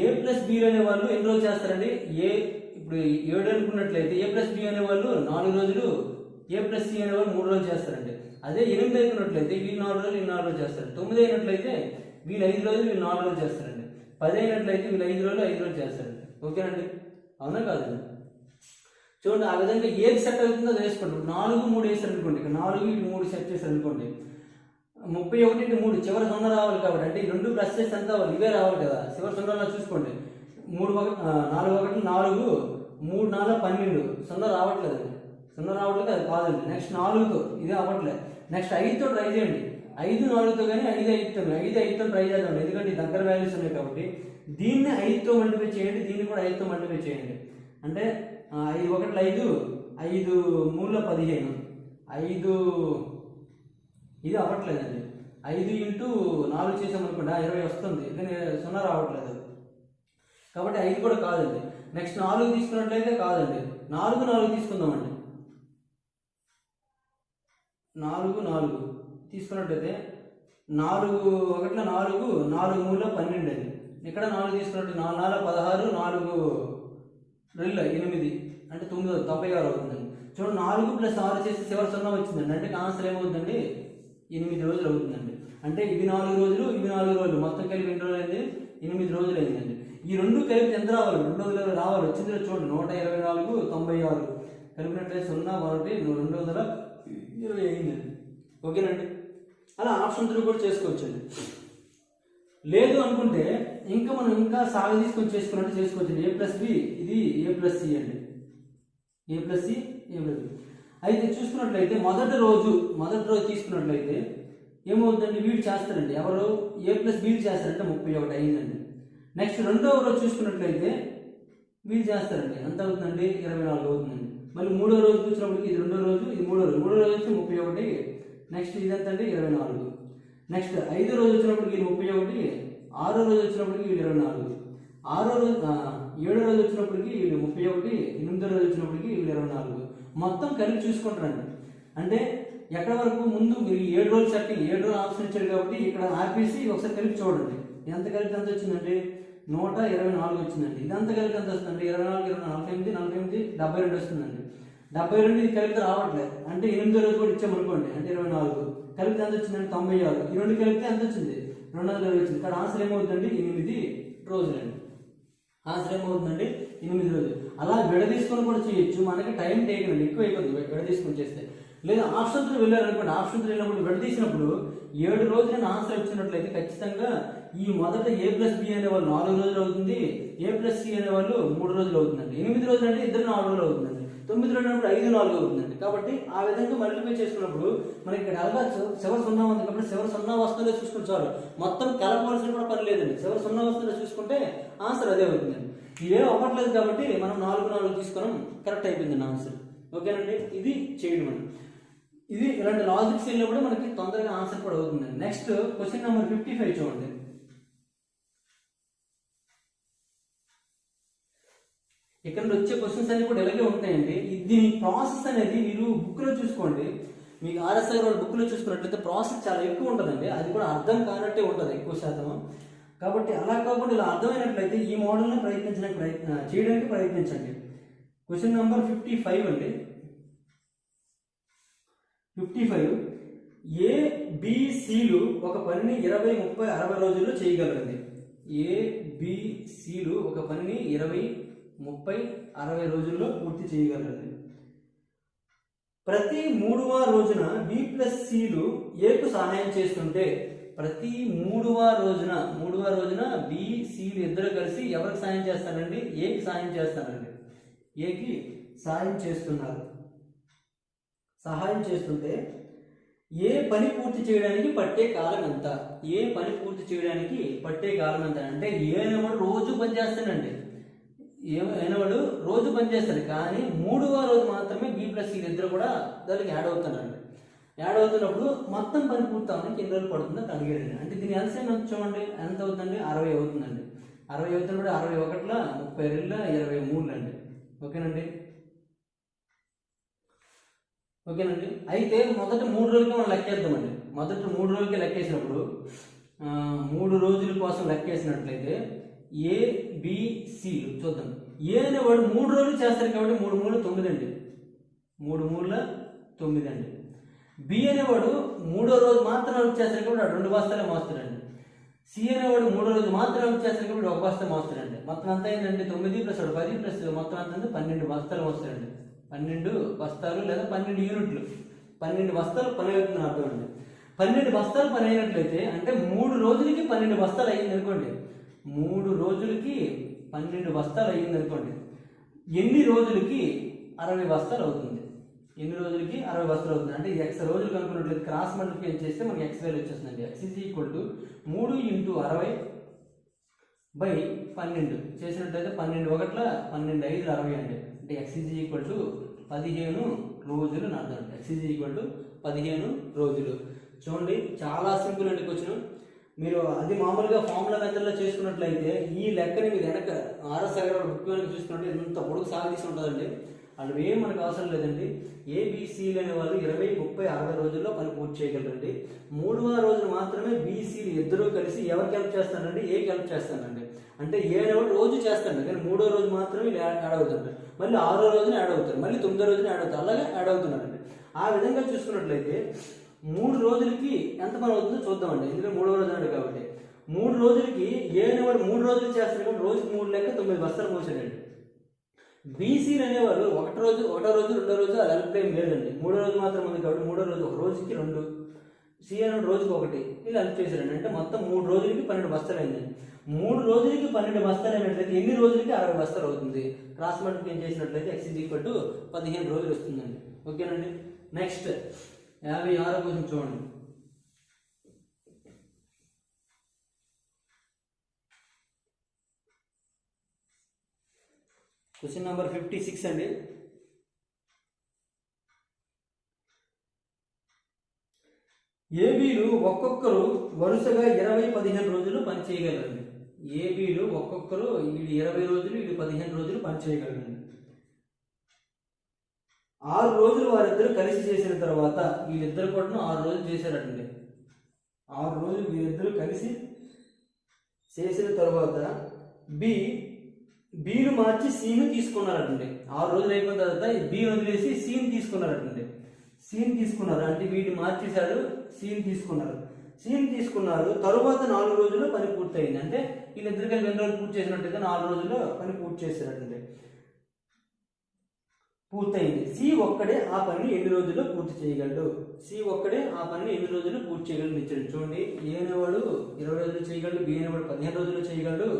A+B అనే వాళ్ళు ఎన్ని రోజులు చేస్తారండి, ఇప్పుడు 7 అనుకున్నట్లయితే A+B అనే వాళ్ళు 4 రోజులు, A+C అనే వాళ్ళు 3 రోజులు చేస్తారండి. అదే 8 అయినట్లయితే వీళ్ళు 4 రోజులు, వీళ్ళు 4 రోజులు చేస్తారు. 9 అయినట్లయితే వీళ్ళు 5 రోజులు, వీళ్ళు 4 రోజులు చేస్తారండి. 10 అయినట్లయితే వీళ్ళు 5 రోజులు, 5 రోజులు చేస్తారండి. ఓకేనండి, అవునా కాదండి? చూడండి ఆ విధంగా ఏది సెట్ అవుతుందో వేసుకోండి. 4, 3 వేసారు అనుకోండి, ఇక్కడ 4, 3 సెట్ చేశారు అనుకోండి, 31 3 చివరి 0 రావాలి. కాబట్టి అంటే ఈ రెండు ప్లస్ చేసి ఎంత అవ్వాలి, ఇవే రావాలి కదా. చివరి 0 చూసుకోండి, 4 1 4, 3 4 12 0 రావట్లేదండి. 0 రావట్లేదు, అది కాదండి. నెక్స్ట్ 4తో ఇది అవ్వట్లేదు. నెక్స్ట్ 5తో ట్రై చేయండి. 5 4తో కానీ 5 5తో ట్రై చేద్దాం. ఎందుకంటే దగ్గర వాల్యూస్ ఉన్నాయి కాబట్టి దీన్ని 5తో మల్టిప్లై చేయండి, దీన్ని కూడా 5తో మల్టిప్లై చేయండి. అంటే 5 1 5, 5 3 15, 5 ఇది అవ్వట్లేదండి. 5 ఇంటూ 4 చేసామనుకోండి 20 వస్తుంది, కానీ 0 రావట్లేదు. కాబట్టి 5 కూడా కాదండి. నెక్స్ట్ 4 తీసుకున్నట్లయితే కాదండి, 4 4 తీసుకుందామండి. 4 4 తీసుకున్నట్లయితే 4 1 4, 4 3 12 అండి. ఇక్కడ 4 తీసుకున్నట్టు 4 4 16, 4 2 8 అంటే 9 96 అవుతుందండి. చూడండి 4 + 6 చేసి చివరి 0 వచ్చిందండి. అంటే ఆన్సర్ ఏమవుతుందండి, 8 రోజులు అవుతుందండి. అంటే ఇవి 4 రోజులు, ఇవి 4 రోజులు, మొత్తం కలిపి ఎన్ని రోజులు అయింది, 8 రోజులు అయిందండి. ఈ రెండు కలిపి ఎంత రావాలి, 220 రావాలి. వచ్చింది చూడండి 124, 96 కలిపినట్లయితే 0 1 220 అయిందండి. ఓకేనండి. అలా ఆప్షన్ 3 కూడా చేసుకోవచ్చండి. లేదు అనుకుంటే ఇంకా మనం ఇంకా సాగు తీసుకొని చేసుకున్నట్టు చేసుకోవచ్చండి. A+B ఇది A+C అండి, A+C A+B. అయితే చూసుకున్నట్లయితే మొదటి రోజు తీసుకున్నట్లయితే ఏమవుతుందండి, వీడు చేస్తారండి. ఎవరు, A+B చేస్తారంటే 31 అయిందండి. నెక్స్ట్ రెండవ రోజు చూసుకున్నట్లయితే వీళ్ళు చేస్తారండి, ఎంత అవుతుందండి, 24 అవుతుందండి. మళ్ళీ మూడో రోజు చూసినప్పటికి ఇది రెండో రోజు, ఇది మూడో రోజు వచ్చి 31. నెక్స్ట్ ఇదంతా అండి 24. నెక్స్ట్ 5వ రోజు వచ్చినప్పటికి ఇది 31, 6వ రోజు వచ్చినప్పటికి వీళ్ళు 24, 7వ రోజు వచ్చినప్పటికి వీళ్ళు 31, 8వ రోజు వచ్చినప్పటికి వీళ్ళు 24. మొత్తం కలిపి చూసుకుంటారండి. అంటే ఎక్కడ వరకు ముందు మీరు 7 రోజులు సెట్టింగ్, 7 రోజులు ఆప్షన్ ఇచ్చారు కాబట్టి ఇక్కడ ఆపేసి ఒకసారి కలిపి చూడండి. ఎంత కలిపి ఎంత వచ్చిందండి, 124 వచ్చిందండి. ఇదంతా కలిపి ఎంత వస్తుందండి, 24 48 48 72 వస్తుందండి. 72 ఇది కలిపితే రావట్లేదు. అంటే 8వ రోజు కూడా ఇచ్చామనుకోండి, అంటే 24 కలిపితే ఎంత వచ్చిందండి, 96. ఈ రెండు కలిపితే ఎంత వచ్చింది, 220 వచ్చింది. ఇక్కడ ఆన్సర్ ఏమవుతుందండి, 8 రోజులండి. ఆన్సర్ ఏమవుతుందండి, 8 రోజులు. అలా విడదీసుకొని కూడా చేయొచ్చు. మనకి టైం టేకన్ అండి, ఎక్కువ అయిపోతుంది విడదీసుకొని చేస్తే. లేదా ఆప్షన్ 3 వెళ్ళారనుకోండి, ఆప్షన్ 3 వెళ్ళినప్పుడు విడదీసినప్పుడు 7 రోజులైన ఆన్సర్ వచ్చినట్లయితే ఖచ్చితంగా ఈ మొదట A+B అనే వాళ్ళు 4 రోజులు అవుతుంది, A+C అనే వాళ్ళు 3 రోజులు అవుతుందండి. 8 రోజులు అంటే ఇద్దరు 4 రోజులు అవుతుందండి. 9 రోజులు అంటే 5 4 అవుతుందండి. కాబట్టి ఆ విధంగా మల్టిప్లై చేసుకున్నప్పుడు మనకి ఇక్కడ అలాగా చివరి 0 ఉంది కాబట్టి చివరి 0 వస్తుందో చూసుకుని చాలు. మొత్తం కలపవలసిన కూడా పని లేదండి. చివరి 0 వస్తుందో చూసుకుంటే ఆన్సర్ అదే అవుతుందండి. ఇవే అవ్వట్లేదు కాబట్టి మనం 4 4 తీసుకోవడం కరెక్ట్ అయిపోయిందండి ఆన్సర్. ఓకేనండి, ఇది చేయడం అండి. ఇది ఇలాంటి లాజిక్స్ వెళ్ళినప్పుడు మనకి తొందరగా ఆన్సర్ కూడా అవుతుందండి. నెక్స్ట్ క్వశ్చన్ నెంబర్ 55 చూడండి. ఇక్కడ వచ్చే క్వశ్చన్స్ అన్ని కూడా ఇలాగే ఉంటాయండి. దీని ప్రాసెస్ అనేది మీరు బుక్లో చూసుకోండి. మీకు RSI బుక్లో చూసుకున్నట్లయితే ప్రాసెస్ చాలా ఎక్కువ ఉంటుందండి. అది కూడా అర్థం కానట్టే ఉంటుంది ఎక్కువ శాతం. కాబట్టి అలా కాకుండా ఇలా అర్థమైనట్లయితే ఈ మోడల్ని చేయడానికి ప్రయత్నించండి. క్వశ్చన్ నెంబర్ 55 అండి. 55 ఏ బి సిలు ఒక పనిని 20, 30, 60 రోజుల్లో చేయగలరండి. ఏ బి సిలు ఒక పనిని 20, 30, 60 రోజుల్లో పూర్తి చేయగలరండి. ప్రతి 3వ రోజున బి ప్లస్ సిలు ఏకు సహాయం చేస్తుంటే ప్రతి 3వ రోజున బి సిలు ఇద్దరు కలిసి ఎవరికి సాయం చేస్తారండి? ఏకి సాయం చేస్తారండి. ఏకి సహాయం చేస్తున్నారు. సహాయం చేస్తుంటే ఏ పని పూర్తి చేయడానికి పట్టే కాలం ఎంత? ఏ పని పూర్తి చేయడానికి పట్టే కాలం ఎంత అంటే ఏనవాడు రోజు పని చేస్తాడండి. ఏనవాడు రోజు పని చేస్తాడు, కానీ 3వ రోజు మాత్రమే బి ప్లస్ సి ఇద్దరు కూడా దానికి యాడ్ అవుతున్నారండి. యాడ్ అవుతున్నప్పుడు మొత్తం పని పూర్తి అవడానికి ఎన్ని రోజులు పడుతుందో అడిగాడండి. అంటే దీని ఎల్సిఎం చూడండి ఎంత అవుతుందండి? 60 అవుతుందండి. 60 అవుతున్నప్పుడు 61, 32, 23 అండి. ఓకేనండి. అయితే మొదటి 3 రోజులకి మనం లెక్కేద్దామండి. మొదటి 3 రోజులకి లెక్కేసినప్పుడు 3 రోజుల కోసం లెక్కేసినట్లయితే ఏ బి సిలు చూద్దాం. ఏ అనేవాడు 3 రోజులు చేస్తారు కాబట్టి 3 3 9 అండి. 3 3 9 అండి. బి అనేవాడు 3వ రోజు మాత్రం వర్క్ చేస్తారు కాబట్టి 2 బస్తాలే మోస్తాడండి. సి అనేవాడు 3వ రోజు మాత్రం వర్క్ చేస్తారు కాబట్టి 1 బస్తా మోస్తాడండి. మొత్తం అంతా ఏంటంటే 9 + 10 + మొత్తం అంతా 12 బస్తాలు మోస్తాడండి. 12 బస్తాలు లేదా 12 యూనిట్లు, 12 బస్తాలు పని అవుతుంది అర్థం అండి. 12 బస్తాలు పని అయినట్లయితే అంటే 3 రోజులకి 12 బస్తాలు అయ్యింది అనుకోండి. 3 రోజులకి 12 బస్తాలు అయ్యింది అనుకోండి. ఎన్ని రోజులకి 60 బస్తాలు అవుతుంది? ఎన్ని రోజులకి 60 బస్తాలు అవుతుంది అంటే ఇది ఎక్స్ రోజులు కనుక్కున్నట్లయితే క్రాస్ మల్టిప్లికేషన్ చేస్తే మనకి ఎక్స్ వాల్యూ వచ్చేస్తుందండి. x = 3 × 60/12 చేసినట్లయితే 12 1 12 5 60 అండి. అంటే x = 15 రోజులు అని అర్థం అండి. x = 15 రోజులు. చూడండి చాలా సింపుల్ అండి క్వశ్చన్. మీరు అది మామూలుగా ఫార్ములా మెథడ్లో చేసుకున్నట్లయితే ఈ లెక్కని మీరు వెనక ఆర్ఎస్ అగర్వాల్ బుక్ వెనక చూసుకుంటే ఎంత పొడుగు సాగదీసి ఉంటుందండి. అలా ఏం మనకు అవసరం లేదండి. ఏబిసిలు అనే వాళ్ళు 20, 30, 60 రోజుల్లో పని పూర్తి చేయగలరండి. 3వ రోజున మాత్రమే బీసీలు ఇద్దరూ కలిసి ఎవరికి హెల్ప్ చేస్తారండి? ఏకి హెల్ప్ చేస్తానండి. అంటే 7వ రోజు చేస్తాడు, కానీ 3వ రోజు మాత్రమే యాడ్ అవుతాడు. మళ్ళీ 6వ రోజున యాడ్ అవుతారు, మళ్ళీ 9వ రోజున యాడ్ అవుతారు, అలాగే యాడ్ అవుతున్నారండి. ఆ విధంగా చూసుకున్నట్లయితే 3 రోజులకి ఎంత పని అవుతుందో చూద్దామండి. ఎందుకంటే 3వ రోజు అన్నాడు కాబట్టి 3 రోజులకి ఏనేవాడు 3 రోజులు చేస్తాడు కాబట్టి రోజుకి 3 లెక్క 9 బస్తాలు మోసాడండి. బీసీలు అనేవారు ఒకటో రోజు 2వ రోజు అది హెల్ప్ ఏం లేదండి. 3వ రోజు మాత్రం ఉంది కాబట్టి 3వ రోజు ఒక రోజుకి 2, సి అనే రోజుకి 1 ఇలా హెల్ప్ చేశారండి. అంటే మొత్తం 3 రోజులకి 12 బస్తాలు అయిందండి. 3 రోజులకి 12 బస్తాలు అయినట్లయితే ఎన్ని రోజులకి 60 బస్తాలు అవుతుంది? క్రాస్ మల్టిప్లికేషన్ చేసినట్లయితే x = 15 రోజులు వస్తుందండి. ఓకేనండి. నెక్స్ట్ 56వ క్వశ్చన్ చూడండి. క్వశ్చన్ నెంబర్ 56 అండి. ఏబీలు ఒక్కొక్కరు వరుసగా 20, 15 రోజులు పని చేయగలరండి. ఏబీలు ఒక్కొక్కరు వీడు 20 రోజులు, వీడు 15 రోజులు పని చేయగలరండి. 6 రోజులు వారిద్దరు కలిసి చేసిన తర్వాత వీళ్ళిద్దరు కూడా 6 రోజులు చేశారండి. 6 రోజులు వీరిద్దరు కలిసి చేసిన తర్వాత బీను మార్చి సీను తీసుకున్నారండి. 6 రోజులు అయిపోయిన తర్వాత బీను వదిలేసి సీన్ తీసుకున్నారండి. సీన్ తీసుకున్నారు అంటే వీడిని మార్చేశాడు, సీన్ తీసుకున్నారు. తరువాత 4 రోజుల్లో పని పూర్తయింది. అంటే వీళ్ళిద్దరు కలిసి 2 రోజులు పూర్తి చేసినట్టయితే 4 రోజుల్లో పని పూర్తి చేశారండి. పూర్తయింది. సి ఒక్కడే ఆ పనిని ఎన్ని రోజుల్లో పూర్తి చేయగలడు? ఇచ్చాడు. చూడండి, ఏ అనేవాడు 20 రోజులు చేయగలడు, బి అనేవాడు 15 రోజుల్లో చేయగలడు.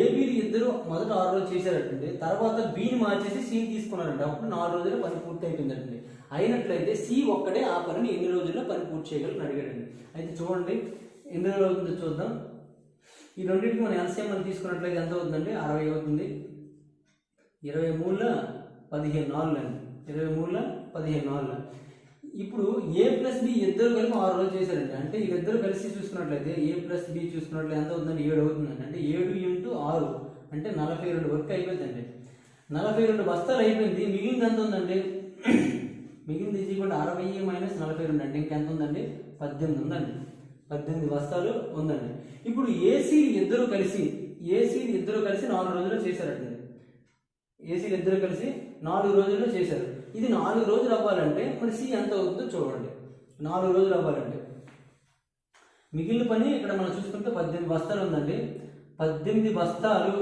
ఏబీలు ఇద్దరు మొదట 6 రోజులు చేశారటండి. తర్వాత బీని మార్చేసి సీని తీసుకున్నారండి. అప్పుడు 4 రోజుల్లో పని పూర్తి అయిపోయిందండి. అయినట్లయితే సి ఒక్కడే ఆ పనిని ఎన్ని రోజుల్లో పని పూర్తి చేయగలరు అడిగాడండి. అయితే చూడండి ఎన్ని రోజులు అవుతుందో చూద్దాం. ఈ రెండింటికి మనం ఎల్సిఎం అని తీసుకున్నట్లయితే ఎంత అవుతుందండి? 60 అవుతుంది. 23 15 4 అండి. 23 15 4. ఇప్పుడు ఏ ప్లస్ బి ఇద్దరు కలిపి 6 రోజులు చేశారండి. అంటే వీళ్ళిద్దరు కలిసి చూసుకున్నట్లయితే ఏ ప్లస్ బి చూసుకున్నట్లయితే ఎంత అవుతుందండి? 7 అవుతుందండి. అంటే 7 × 6 అంటే 42 వర్క్ అయిపోయిందండి. 42 బస్తాలు అయిపోయింది. మిగిలింది ఎంత ఉందండి? మిగిలింది = 60 - 42 అంటే ఇంకెంత ఉందండి? 18 ఉందండి. 18 బస్తాలు ఉందండి. ఇప్పుడు ఏసీలు ఇద్దరు కలిసి 4 రోజుల్లో చేశారండి. ఏసీలు ఇద్దరు కలిసి 4 రోజుల్లో చేశారు. ఇది 4 రోజులు అవ్వాలంటే మరి సి ఎంత అవుతుందో చూడండి. 4 రోజులు అవ్వాలండి. మిగిలిన పని ఇక్కడ మనం చూసుకుంటే 18 బస్తాలు ఉందండి. 18 బస్తాలు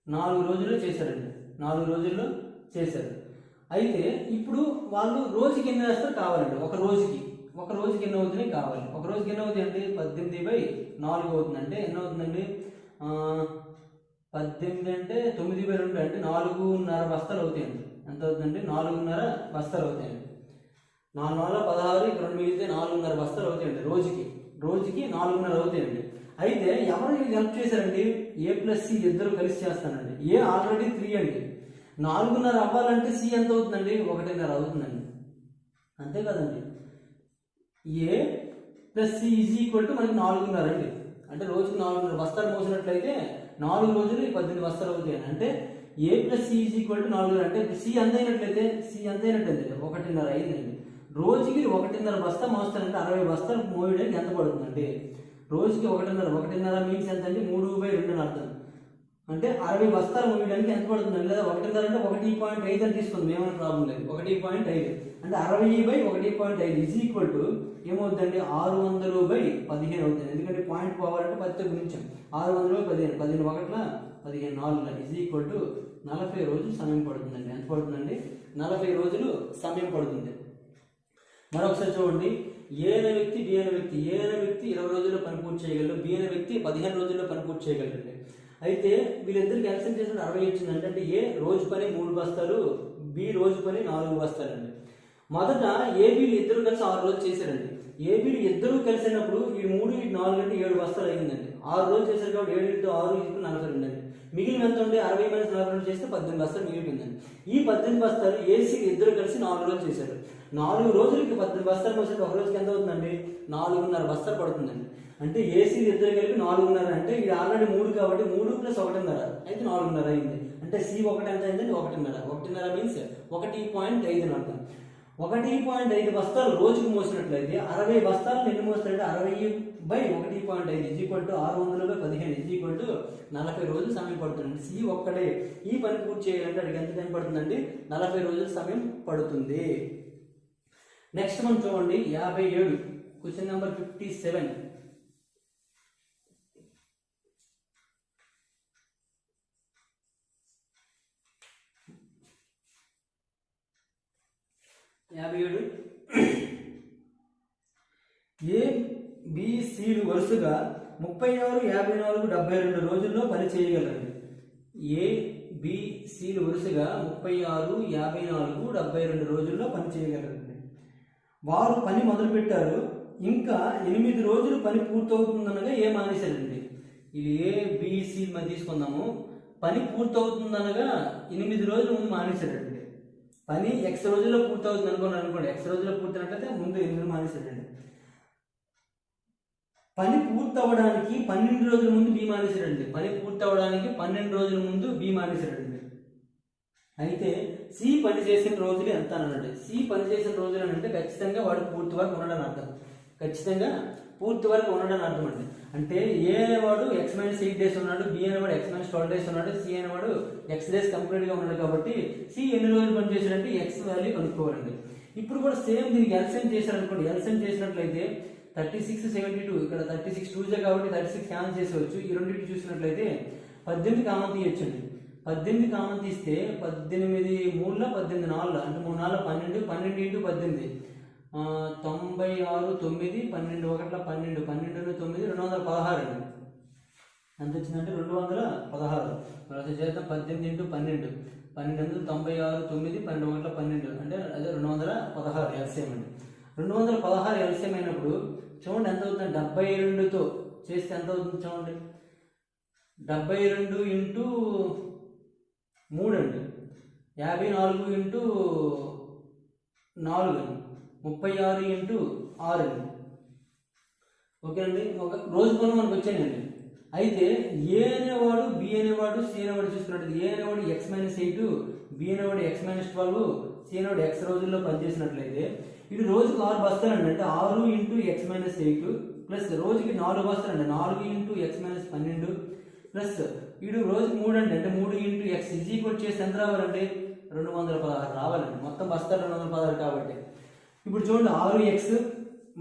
4 రోజుల్లో చేశారండి. 4 రోజుల్లో చేశారు. అయితే ఇప్పుడు వాళ్ళు రోజుకి ఎన్ని వేస్తారు కావాలండి. ఒక రోజుకి ఎన్ని అవుతున్నాయి కావాలి. ఒక రోజుకి ఎన్ని అవుతాయి అంటే 18/4 అవుతుందంటే ఎన్ని అవుతుందండి? 18 అంటే 9/2 అంటే 4.5 బస్తాలు అవుతాయండి. ఎంత అవుతుందండి? 4.5 బస్తాలు అవుతాయండి. 4 16 ఇక్కడ 2 మిగిలితే 4.5 బస్తాలు అవుతాయండి. రోజుకి 4.5 అవుతాయండి. అయితే ఎవరు హెల్ప్ చేశారండి? A+C ఇద్దరు కలిసి చేస్తానండి. ఏ ఆల్రెడీ 3 అండి. 4.5 అవ్వాలంటే సి ఎంత అవుతుందండి? 1.5 అవుతుందండి. అంతే కదండి. A+C మనకి 4.5 అండి. అంటే రోజుకి 4.5 బస్తాలు మోసినట్లయితే 4 రోజులు 18 బస్తాలు అవుతాయి. అంటే A+C 4.5 అంటే సి ఎంత అయినట్లయితే 1.5 అయిందండి. రోజుకి 1.5 బస్తా మోస్తానంటే 60 బస్తాలు మోయడానికి ఎంత పడుతుందండి? రోజుకి 1.5 మీన్స్ ఎంత అంటే 3/2 అని అర్థం. అంటే 60 బస్తాలు మోయడానికి ఎంత పడుతుందండి? లేదా 1.5 అంటే 1.5 అని తీసుకుందాం, ఏమైనా ప్రాబ్లం లేదు. 1.5 అంటే 60/1.5 ఏమవుతుందండి? 600/15 అవుతుంది. ఎందుకంటే పాయింట్ పోవాలంటే 10తో గుణించాం. 600/15 15 ఒకట్ల 15 4 40 రోజులు సమయం పడుతుందండి. ఎంత పడుతుందండి? 40 రోజులు సమయం పడుతుంది. మరొకసారి చూడండి. ఏ అనే వ్యక్తి 20 రోజుల్లో పని పూర్తి చేయగలరు. బి అనే వ్యక్తి 15 రోజుల్లో పని పూర్తి చేయగలరండి. అయితే వీళ్ళిద్దరికి ఎక్స్టెండ్ చేసిన 60 వచ్చిందంటే అంటే ఏ రోజు పని 3 బస్తాలు, బి రోజు పని 4 బస్తాలండి. మొదట ఏబీలు ఇద్దరు కలిసి 6 రోజులు చేశారండి. ఏబీలు ఇద్దరు కలిసినప్పుడు ఈ 3 ఈ 4 అంటే 7 బస్తాలు అయిందండి. 6 రోజులు చేశారు కాబట్టి 7 × 6 = 42 అండి. మిగిలిన ఎంత ఉంటే 60 - 42 చేస్తే 18 బస్తాలు మిగిలిపోయిందండి. ఈ 18 బస్తాలు ఏసీ ఇద్దరు కలిసి 4 రోజులు చేశారు. 4 రోజులకి 18 బస్తాలు పోసేది ఒక రోజుకి ఎంత అవుతుందండి? 4.5 బస్తాలు పడుతుందండి. అంటే ఏసీ ఇద్దరు కలిపి 4.5 అంటే ఇది ఆల్రెడీ 3 కాబట్టి 3 + 1.5 అయితే 4.5 అయింది. అంటే C1 ఎంత అయిందండి? 1.5 మీన్స్ 1.5 అని అర్థం. 1.5 బస్తాలు రోజుకు మోసినట్లయితే 60 బస్తాలు ఎన్ని మోస్తారంటే 60/1.5 600/15 40 రోజులు సమయం పడుతుందండి. సి ఒక్కడే ఈ పని పూర్తి చేయాలంటే అడిగి ఎంత టైం పడుతుందండి? 40 రోజుల సమయం పడుతుంది. నెక్స్ట్ మనం చూడండి 57 క్వశ్చన్ నెంబర్ 57. ABCలు వరుసగా 36, 54, 72 రోజుల్లో పని చేయగలరండి. ABCలు వరుసగా 36, 54, 72 రోజుల్లో పని చేయగలరండి. వారు పని మొదలు పెట్టారు. ఇంకా 8 రోజులు పని పూర్తవుతుందనగా ఏ మానేశారండి. ఇది ABC మనం తీసుకుందాము. పని పూర్తవుతుందనగా 8 రోజుల ముందు మానేశారండి. పని X రోజుల్లో పూర్తవుతుంది అనుకోండి. X రోజుల్లో పూర్తయినట్లయితే ముందు 8 మానేశారండి. పని పూర్తవడానికి 12 రోజుల ముందు బి మానేశారండి. పని పూర్తవడానికి 12 రోజుల ముందు బి మానేశారండి. అయితే సి పని చేసిన రోజులు ఎంత అనండి. సి పని చేసిన రోజులు అంటే ఖచ్చితంగా వాడు పూర్తి వరకు ఉండడం అర్థం. ఖచ్చితంగా పూర్తి వరకు ఉండడం అర్థం అండి. అంటే ఏ అనేవాడు X-8 డేస్ ఉన్నాడు, బి అనేవాడు X-12 డేస్ ఉన్నాడు, సి అనేవాడు X డేస్ కంప్లీట్గా ఉన్నాడు. కాబట్టి సి ఎన్ని రోజులు పని చేశాడంటే X వాల్యూ కనుక్కోవాలండి. ఇప్పుడు కూడా సేమ్ దీనికి ఎల్సిఎం చేశారనుకోండి. ఎల్సిఎం చేసినట్లయితే 36, 72 ఇక్కడ 36 2 కాబట్టి 36 క్యాన్సిల్ చేసేవచ్చు. ఈ రెండింటి చూసినట్లయితే 18 కామన్ తీయొచ్చండి. 18 కామన్ తీస్తే 18 3 18 4 అంటే 3 4 12 12 × 18 96 9 12 1 12 12 9 216 అండి. ఎంత వచ్చిందంటే 216. తర్వాత చేద్దాం 18 × 12 12 96 9 12 1 12 అంటే అదే 216 ఎల్సిఎం అండి. 216 ఎల్సిఎం అయినప్పుడు చూడండి ఎంత అవుతుంది? 72తో చేస్తే ఎంత అవుతుంది చూడండి. 72 × 3 అండి. 54 × 4 అండి. 36 × 6 అండి. ఓకే అండి. ఒక రోజు పనులు మనకు వచ్చాయండి. అయితే ఏ అనేవాడు బి అనేవాడు సి అనేవాడు చూసుకున్నట్టు ఏ అనేవాడు X-8 బి అనేవాడు X-12 సి అనేవాడు X రోజుల్లో పనిచేసినట్లయితే ఇది రోజుకు 6 బస్తాలు అండి. అంటే 6 × X-8 ప్లస్ రోజుకి 4 బస్తాలు అండి. 4 × X-12 ప్లస్ వీడు రోజుకి 3 అండి. అంటే 3 × X చేసి ఎంత రావాలండి? 216 రావాలండి. మొత్తం బస్తాలు 216 కాబట్టి ఇప్పుడు చూడండి 6x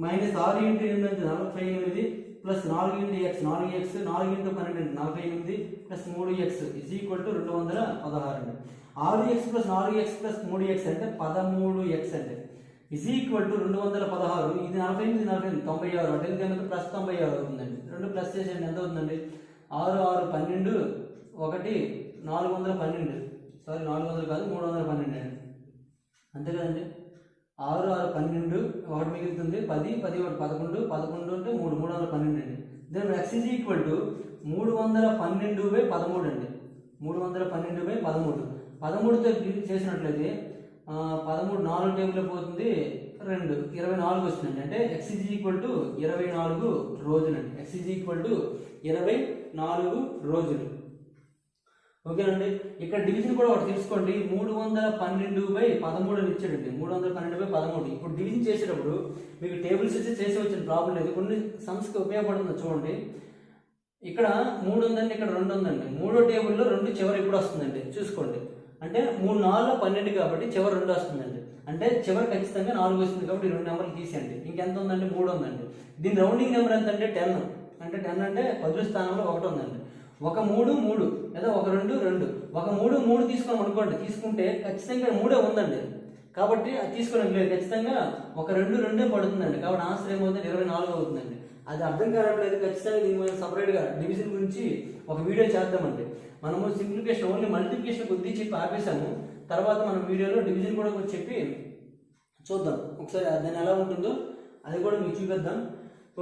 మైనస్ 6 ఇంటూ 8 అంటే 48 plus 4 into x 4x 4 into 12 అంటే 48 plus 3x is equal to 216 అండి. 6x plus 4x plus 3x అంటే 13x అండి ఇజ్ ఈక్వల్ టు 216. ఇది 48 96 అంటే ఎంత ప్లస్ 96 అవుతుందండి. 2 ప్లస్ చేసేయండి ఎంత అవుతుందండి 6 6 12 1 412 సారీ 400 కాదు 312 అండి అంతే కదండి. 6 6 12 ఒకటి మిగులుతుంది 10 10 11 11 అంటే 312 అండి. Then x is equal to 312/13 అండి. 312/13 13తో చేసినట్లయితే 13 4 టేబుల్లో పోతుంది 2 24 వస్తుందండి. అంటే x is equal to 24 రోజులండి. x is equal to 24 రోజులు. ఓకేనండి. ఇక్కడ డివిజన్ కూడా ఒకటి తెలుసుకోండి. 312/13 అని ఇచ్చాడండి. 312/13. ఇప్పుడు డివిజన్ చేసేటప్పుడు మీకు టేబుల్స్ ఇచ్చి చేసి వచ్చిన ప్రాబ్లం లేదు. కొన్ని సమ్స్కి ఉపయోగపడుతుంది చూడండి. ఇక్కడ 3 ఉందండి, ఇక్కడ 2 ఉందండి. మూడో టేబుల్లో 2 చివరి ఎప్పుడు వస్తుందండి చూసుకోండి. అంటే 3 4 12 కాబట్టి చివరి 2 వస్తుందండి. అంటే చివరి ఖచ్చితంగా 4 వస్తుంది కాబట్టి 2 నెంబర్లు తీసేయండి. ఇంకెంత ఉందండి 3 ఉందండి. దీని రౌండింగ్ నెంబర్ ఎంత అంటే 10. అంటే 10 అంటే 10 స్థానంలో 1 ఉందండి. ఒక 3 3 లేదా ఒక 2 2 ఒక 3 3 తీసుకున్నాం అనుకోండి. తీసుకుంటే ఖచ్చితంగా 3 ఉందండి కాబట్టి అది తీసుకోవడం లేదు. ఖచ్చితంగా ఒక 2 2 పడుతుందండి. కాబట్టి ఆన్సర్ ఏమవుతుంది 24 అవుతుందండి. అది అర్థం కావట్లేదు. ఖచ్చితంగా దీని మీద సపరేట్గా డివిజన్ గురించి ఒక వీడియో చేద్దామండి. మనము సింప్లిఫికేషన్ ఓన్లీ మల్టిప్లికేషన్ కొద్ది చెప్పి ఆపేసాము. తర్వాత మనం వీడియోలో డివిజన్ కూడా కొంచెం చెప్పి చూద్దాం. ఒకసారి దాన్ని ఎలా ఉంటుందో అది కూడా మీకు చూపిద్దాం.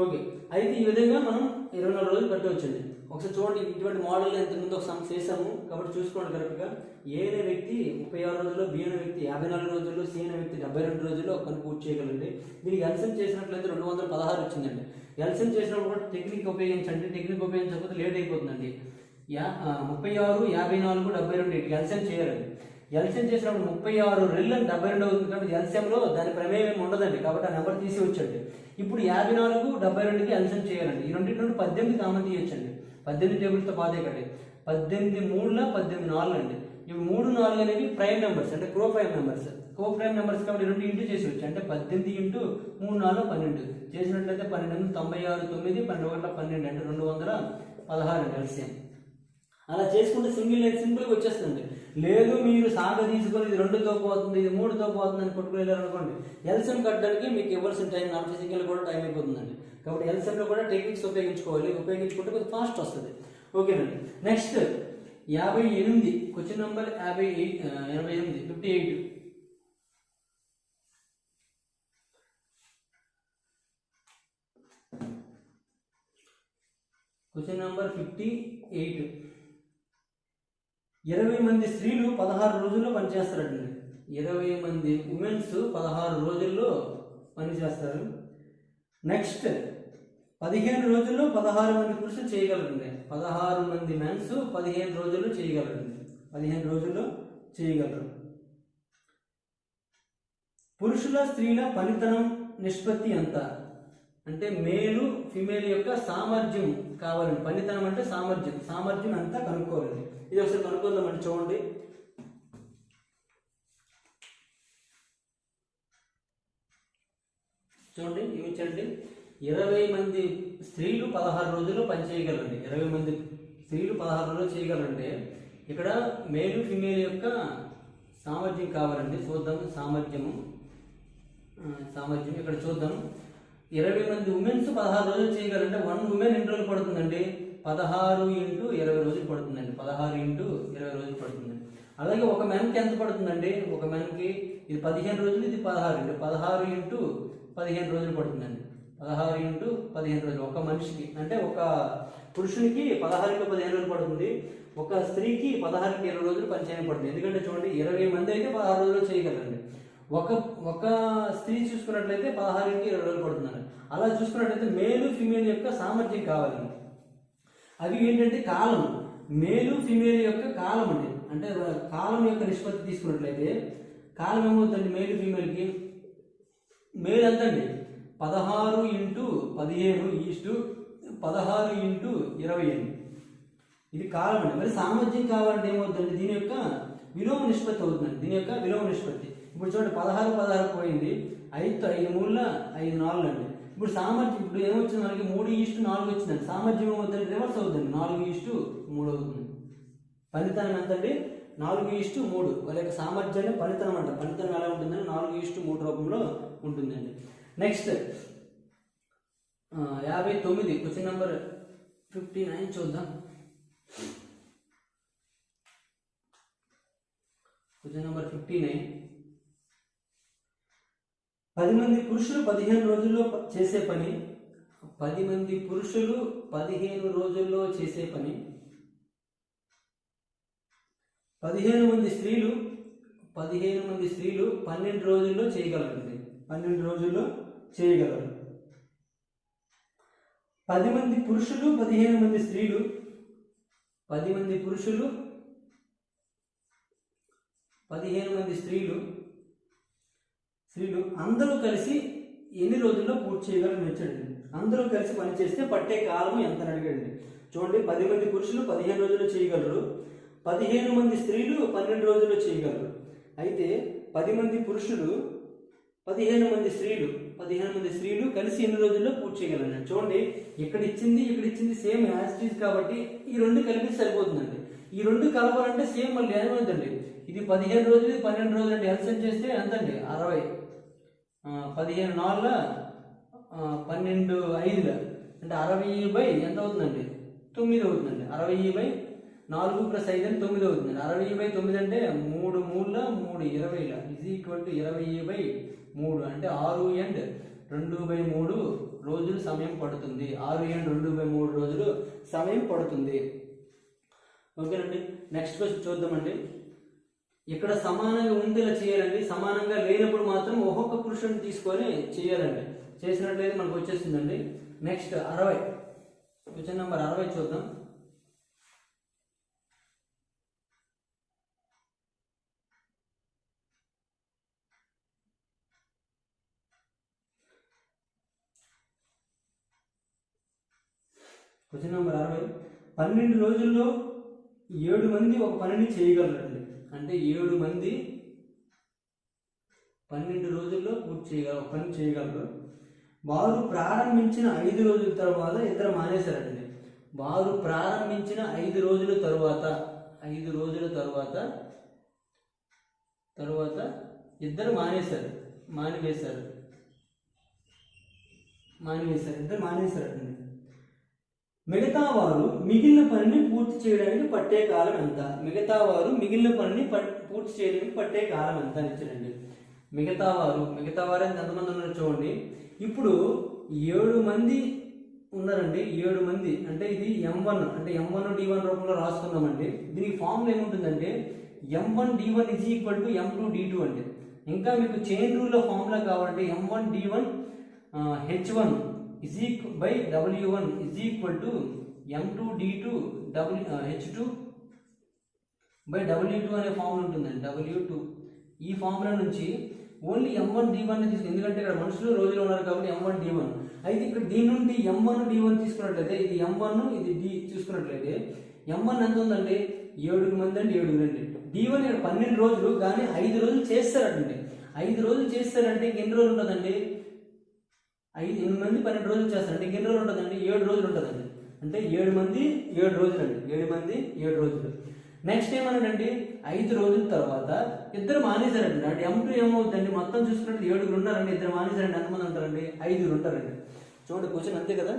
ఓకే, అయితే ఈ విధంగా మనం 24 రోజులు కట్టవచ్చండి. ఒకసారి చూడండి, ఇటువంటి మోడల్ ఎంతమంది ఒక సమ్ చేసాము కాబట్టి చూసుకోండి కరెక్ట్గా. ఏ అనే వ్యక్తి 36 రోజుల్లో, బి అనే వ్యక్తి 54 రోజుల్లో, సి అనే వ్యక్తి 72 రోజుల్లో ఒక పని పూర్తి చేయగలండి. దీనికి ఎల్సిఎం చేసినట్లయితే 216 వచ్చిందండి. ఎల్సిఎం చేసినప్పుడు కూడా టెక్నిక్ ఉపయోగించండి. టెక్నిక్ ఉపయోగించకపోతే లేట్ అయిపోతుందండి. 36 54 72 ఎల్సిఎం చేయాలండి. ఎల్సిఎం చేసినప్పుడు 36 రెళ్ళు 72 అవుతుంది కాబట్టి ఎల్సిఎంలో దాని ప్రమేయం ఉండదండి. కాబట్టి ఆ నెంబర్ తీసి వచ్చండి. ఇప్పుడు 54 72కి ఎల్సిఎం చేయాలండి. ఈ రెండింటి నుండి 18 కామన్ తీయొచ్చండి. 18 టేబుల్స్తో పాదే కండి. 18 3 18 4 అండి. ఇవి 3 4 అనేవి ప్రైమ్ నెంబర్స్ అంటే కో ప్రైమ్ నెంబర్స్. కో ప్రైమ్ నెంబర్స్ కాబట్టి 2 ఇంటూ చేసి వచ్చు. అంటే 18 ఇంటూ 3 4 12 చేసినట్లయితే 12 96 9 12 12 అంటే 216 అండి ఎల్సిఎం. అలా చేసుకుంటే సింపుల్గా వచ్చేస్తుంది. లేదు మీరు సాగ తీసుకొని ఇది 2తో పోతుంది, ఇది 3తో పోతుంది అని కొట్టుకుని అనుకోండి, ఎల్సిఎం కట్టడానికి మీకు ఇవ్వాల్సిన టైం నాన్ ఫిజికల్ కూడా టైం అయిపోతుందండి. కాబట్టి ఎల్సిఎంలో కూడా టెక్నిక్స్ ఉపయోగించుకుంటే కొంచెం ఫాస్ట్ వస్తుంది. ఓకేనండి. Next 58 question number 58 question number 58. 20 మంది స్త్రీలు 16 రోజుల్లో పనిచేస్తారండి. 20 మంది ఉమెన్స్ 16 రోజుల్లో పనిచేస్తారు. నెక్స్ట్ 15 రోజుల్లో 16 మంది పురుషులు చేయగలరండి. 16 మంది మెన్స్ 15 రోజుల్లో చేయగలరండి. 15 రోజుల్లో చేయగలరు. పురుషుల స్త్రీల పనితనం నిష్పత్తి ఎంత అంటే మేలు ఫిమేల్ యొక్క సామర్థ్యం కావాలండి. పనితనం అంటే సామర్థ్యం అంతా కనుక్కోవాలండి. ఇది ఒకసారి కనుక్కుందామండి. చూడండి, ఇవి ఇచ్చండి. 20 మంది స్త్రీలు 16 రోజుల్లో పనిచేయగలరండి. 20 మంది స్త్రీలు 16 రోజులు చేయగలరంటే ఇక్కడ మేలు ఫిమేల్ యొక్క సామర్థ్యం కావాలండి. చూద్దాం సామర్థ్యం ఇక్కడ చూద్దాం. 20 మంది ఉమెన్స్ 16 రోజులు చేయగలంటే 1 ఉమెన్ ఎన్ని రోజులు పడుతుందండి? 16 × 20 రోజులు పడుతుందండి. 16 × 20 రోజులు పడుతుందండి. అలాగే ఒక మెన్కి ఎంత పడుతుందండి? ఒక మెన్కి ఇది 15 రోజులు, ఇది 16 అండి. 16 × 15 రోజులు పడుతుందండి. 16 × 15 రోజులు ఒక మనిషికి. అంటే ఒక పురుషునికి 16 × 15 రోజులు పడుతుంది. ఒక స్త్రీకి 16 × 20 రోజులు పనిచేయడం పడుతుంది. ఎందుకంటే చూడండి 20 మంది అయితే 16 రోజులు చేయగలరండి. ఒక స్త్రీ చూసుకున్నట్లయితే 16 × 20 రోజులు పడుతుందండి. అలా చూసుకున్నట్లయితే మేలు ఫిమేల్ యొక్క సామర్థ్యం కావాలండి. అవి ఏంటంటే కాలం, మేలు ఫిమేల్ యొక్క కాలం అండి. అంటే కాలం యొక్క నిష్పత్తి తీసుకున్నట్లయితే కాలం ఏమవుతుందండి? మేలు ఫిమేల్కి మేల్ ఎంతండి? 16 × 15 16 × 20 అండి. ఇది కాలం అండి. మరి సామర్థ్యం కావాలంటే ఏమవుతుందండి? దీని యొక్క విలోమ నిష్పత్తి అవుతుందండి. దీని యొక్క విలోమ నిష్పత్తి ఇప్పుడు చూడండి 16 పోయింది. 5తో 5 మూల 5 4 అండి. ఇప్పుడు సామర్థ్యం ఇప్పుడు ఏమొచ్చింది మనకి 3:4 వచ్చిందండి. సామర్థ్యం ఏమవుతుంది రివర్స్ అవుతుంది 4:3 అవుతుంది. పనితనం ఎంత అండి 4:3. వాళ్ళ యొక్క సామర్థ్యాన్ని పనితనం అంట. పనితనం ఎలా ఉంటుందండి 4:3 రూపంలో ఉంటుందండి. నెక్స్ట్ 59 క్వశ్చన్ నెంబర్ 59 చూద్దాం. Question number 59. 10 మంది పురుషులు 15 రోజుల్లో చేసే పని 10 మంది పురుషులు 15 రోజుల్లో చేసే పని 15 మంది స్త్రీలు 12 రోజుల్లో చేయగలరండి. 12 రోజుల్లో చేయగలరు. 10 మంది పురుషులు 15 మంది స్త్రీలు 10 మంది పురుషులు 15 మంది స్త్రీలు అందరూ కలిసి ఎన్ని రోజుల్లో పూర్తి చేయగలరని వచ్చాడండి. అందరూ కలిసి పని చేస్తే పట్టే కాలం ఎంత అని అడిగాడండి. చూడండి 10 మంది పురుషులు 15 రోజుల్లో చేయగలరు. 15 మంది స్త్రీలు 12 రోజుల్లో చేయగలరు. అయితే 10 మంది పురుషులు 15 మంది స్త్రీలు కలిసి ఎన్ని రోజుల్లో పూర్తి చేయగలరు. చూడండి ఇక్కడ ఇచ్చింది సేమ్ యాజ్ ఇట్ ఈజ్ కాబట్టి ఈ రెండు కలిపి సరిపోతుందండి. ఈ రెండు కలపాలంటే సేమ్ మళ్ళీ ఏమవుతుందండి ఇది 15 రోజులు ఇది 12 రోజులు అండి. ఎల్సిఎం చేస్తే ఎంతండి 60. 15 4 12 5 అంటే 60 ఎంత అవుతుందండి 9 అవుతుందండి. 60 4 + 5 అంటే 9 అవుతుందండి. 60/9 అంటే 3 3 3 20 20/3 అంటే 6 and 2/3 రోజులు సమయం పడుతుంది. 6 and 2/3 రోజులు సమయం పడుతుంది. ఓకేనండి. నెక్స్ట్ క్వశ్చన్ చూద్దామండి. ఇక్కడ సమానంగా ఉండేలా చేయాలండి. సమానంగా లేనప్పుడు మాత్రం ఒక్కొక్క పురుషుని తీసుకొని చేయాలండి. చేసినట్లయితే మనకు వచ్చేసిందండి. నెక్స్ట్ 60 క్వశ్చన్ నెంబర్ 60 చూద్దాం. Question number 60. 12 రోజుల్లో 7 మంది ఒక పనిని చేయగలరండి. అంటే 7 మంది 12 రోజుల్లో ఒక పని చేయగలరు. వారు ప్రారంభించిన 5 రోజుల తర్వాత ఇద్దరు మానేశారండి. వారు ప్రారంభించిన 5 రోజుల తర్వాత ఇద్దరు మానివేశారు. ఇద్దరు మానేశారండి. మిగతా వారు మిగిలిన పనిని పూర్తి చేయడానికి పట్టే కాలం ఎంత అని ఇచ్చారండి. మిగతా వారు ఎంతమంది ఉన్నారు చూడండి. ఇప్పుడు 7 మంది ఉన్నారండి. 7 మంది అంటే ఇది M1 అంటే M1 D1 రూపంలో రాసుకుందామండి. దీనికి ఫార్ములా ఏముంటుందంటే M1 D1 = M2 D2 అండి. ఇంకా మీకు చైన్ రూల్ ఫార్ములా కావాలంటే M1 D1 H1 W1 M2 D2 H2 W2 అనే ఫార్ములా ఉంటుందండి. W2 ఈ ఫార్ములా నుంచి ఓన్లీ M1 D1 తీసుకుని, ఎందుకంటే ఇక్కడ మనుషులు రోజులు ఉన్నారు కాబట్టి M1 D1. అయితే ఇక్కడ దీని నుండి M1 D1 తీసుకున్నట్లయితే ఇది M1 ఇది D చూసుకున్నట్లయితే M1 ఎంత ఉందండి 7 మంది అండి 7 అండి. D1 ఇక్కడ 12 రోజులు కానీ 5 రోజులు చేస్తారండి. 5 రోజులు చేస్తారంటే ఎన్ని రోజులు ఉంటుందండి 8 మంది 12 రోజులు చేస్తారంటే ఎన్ని రోజులు ఉంటుందండి 7 రోజులు ఉంటుందండి. అంటే 7 మంది 7 రోజులు అండి. 7 మంది 7 రోజులు. నెక్స్ట్ ఏమన్నాడండి 5 రోజుల తర్వాత ఇద్దరు మానేశారండి. అంటే M2 ఏమవుతుందండి మొత్తం చూసుకున్నట్టు 7 ఉన్నారండి. ఇద్దరు మానేశారండి. ఎంతమంది ఉంటారండి 5 ఉంటారండి. చూడండి క్వశ్చన్ అంతే కదా.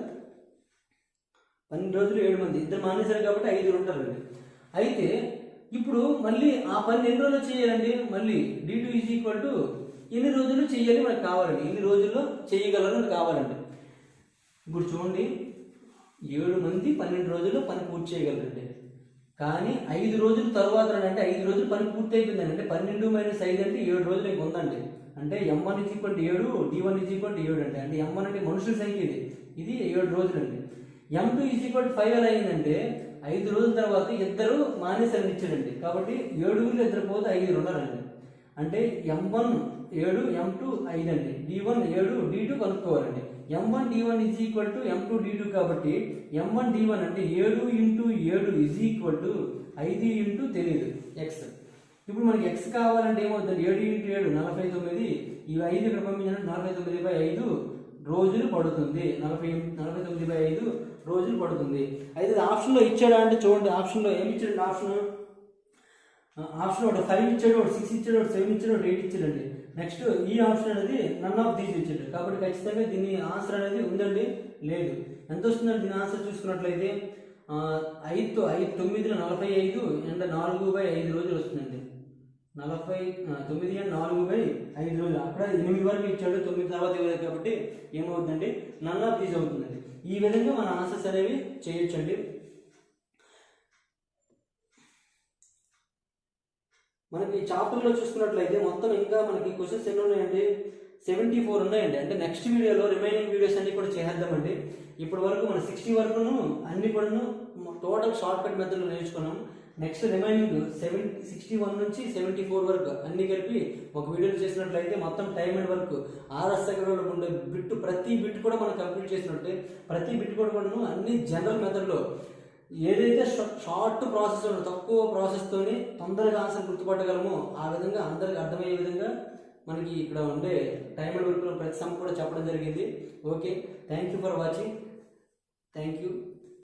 12 రోజులు 7 మంది ఇద్దరు మానేశారు కాబట్టి 5 ఉంటారండి. అయితే ఇప్పుడు మళ్ళీ ఆ పని ఎన్ని రోజులు చేయాలండి మళ్ళీ D2 ఎన్ని రోజులు చేయాలి మనకు కావాలండి. ఎన్ని రోజుల్లో చేయగలరు మనకు కావాలండి. ఇప్పుడు చూడండి 7 మంది 12 రోజుల్లో పని పూర్తి చేయగలరండి. కానీ 5 రోజుల తర్వాత అంటే 5 రోజులు పని పూర్తి అయిపోయిందండి. అంటే 12 - 5 అంటే 7 రోజులు ఇంకా ఉందండి. అంటే M1 = 7 D1 = 7 అండి. అంటే M1 అంటే మనుషుల సంఖ్య ఇది 7 రోజులు అండి. M2 = 5 ఎలా అయిందంటే 5 రోజుల తర్వాత ఇద్దరు మానేశారని ఇచ్చాడండి. కాబట్టి 7 ఇద్దరు పోతే 5 ఉన్నారండి. అంటే M1 7 M2 5 అండి. D1 7 D2 కనుక్కోవాలండి. M1 D1 = M2 D2 కాబట్టి M1 D1 అంటే 7 × 7 = 5 × తెలియదు X. ఇప్పుడు మనకి ఎక్స్ కావాలంటే ఏమవుతుంది, 7 × 7 49, ఇవి 5 ఇక్కడ పంపించాలంటే 49/5 రోజులు పడుతుంది. 49/5 రోజులు పడుతుంది. అయితే ఆప్షన్లో ఇచ్చాడా అంటే చూడండి, ఆప్షన్లో ఏమి ఇచ్చాడండి, ఆప్షన్ ఒకటి 5 ఇచ్చాడు, ఒకటి 6 ఇచ్చాడు, ఒకటి 7 ఇచ్చాడు, ఒకటి 8 ఇచ్చాడండి. నెక్స్ట్ ఈ ఆప్షన్ అనేది నన్ ఆఫ్ దీస్ ఇచ్చాడు. కాబట్టి ఖచ్చితంగా దీని ఆన్సర్ అనేది ఉందండి, లేదు. ఎంత వస్తుందండి దీని ఆన్సర్ చూసుకున్నట్లయితే 9 45 అండ్ 4/5 రోజులు వస్తుందండి. 9 and 4/5 రోజులు. అక్కడ 8 వరకు ఇచ్చాడు, 9 తర్వాత ఇవ్వలేదు. కాబట్టి ఏమవుతుందండి, నన్ ఆఫ్ దీస్ అవుతుందండి. ఈ విధంగా మన ఆన్సర్స్ అనేవి చేయొచ్చండి. మనకి చాప్టర్లో చూసుకున్నట్లయితే మొత్తం ఇంకా మనకి క్వశ్చన్స్ ఎన్ని ఉన్నాయండి, 74 ఉన్నాయండి. అంటే నెక్స్ట్ వీడియోలో రిమైనింగ్ వీడియోస్ అన్ని కూడా చేద్దామండి. ఇప్పటి వరకు మనం 60 వరకును అన్ని కూడా టోటల్ షార్ట్ కట్ మెథడ్లో నేర్చుకున్నాం. నెక్స్ట్ రిమైనింగ్ 61 నుంచి 74 వరకు అన్ని కలిపి ఒక వీడియోలో చేసినట్లయితే మొత్తం టైం అండ్ వర్క్ ఆర్ఎస్ దగ్గర ఉండే ప్రతి బిట్ కూడా మనం కంప్లీట్ చేసినట్టే. ప్రతి బిట్ కూడా అన్ని జనరల్ మెథడ్లో ఏదైతే షార్ట్ ప్రాసెస్ తక్కువ ప్రాసెస్తోని తొందరగా ఆన్సర్ గుర్తుపట్టగలమో ఆ విధంగా అందరికి అర్థమయ్యే విధంగా మనకి ఇక్కడ ఉండే టైం అండ్ వర్క్లో ప్రతి సమ్ కూడా చెప్పడం జరిగింది. Okay, thank you for watching. Thank you.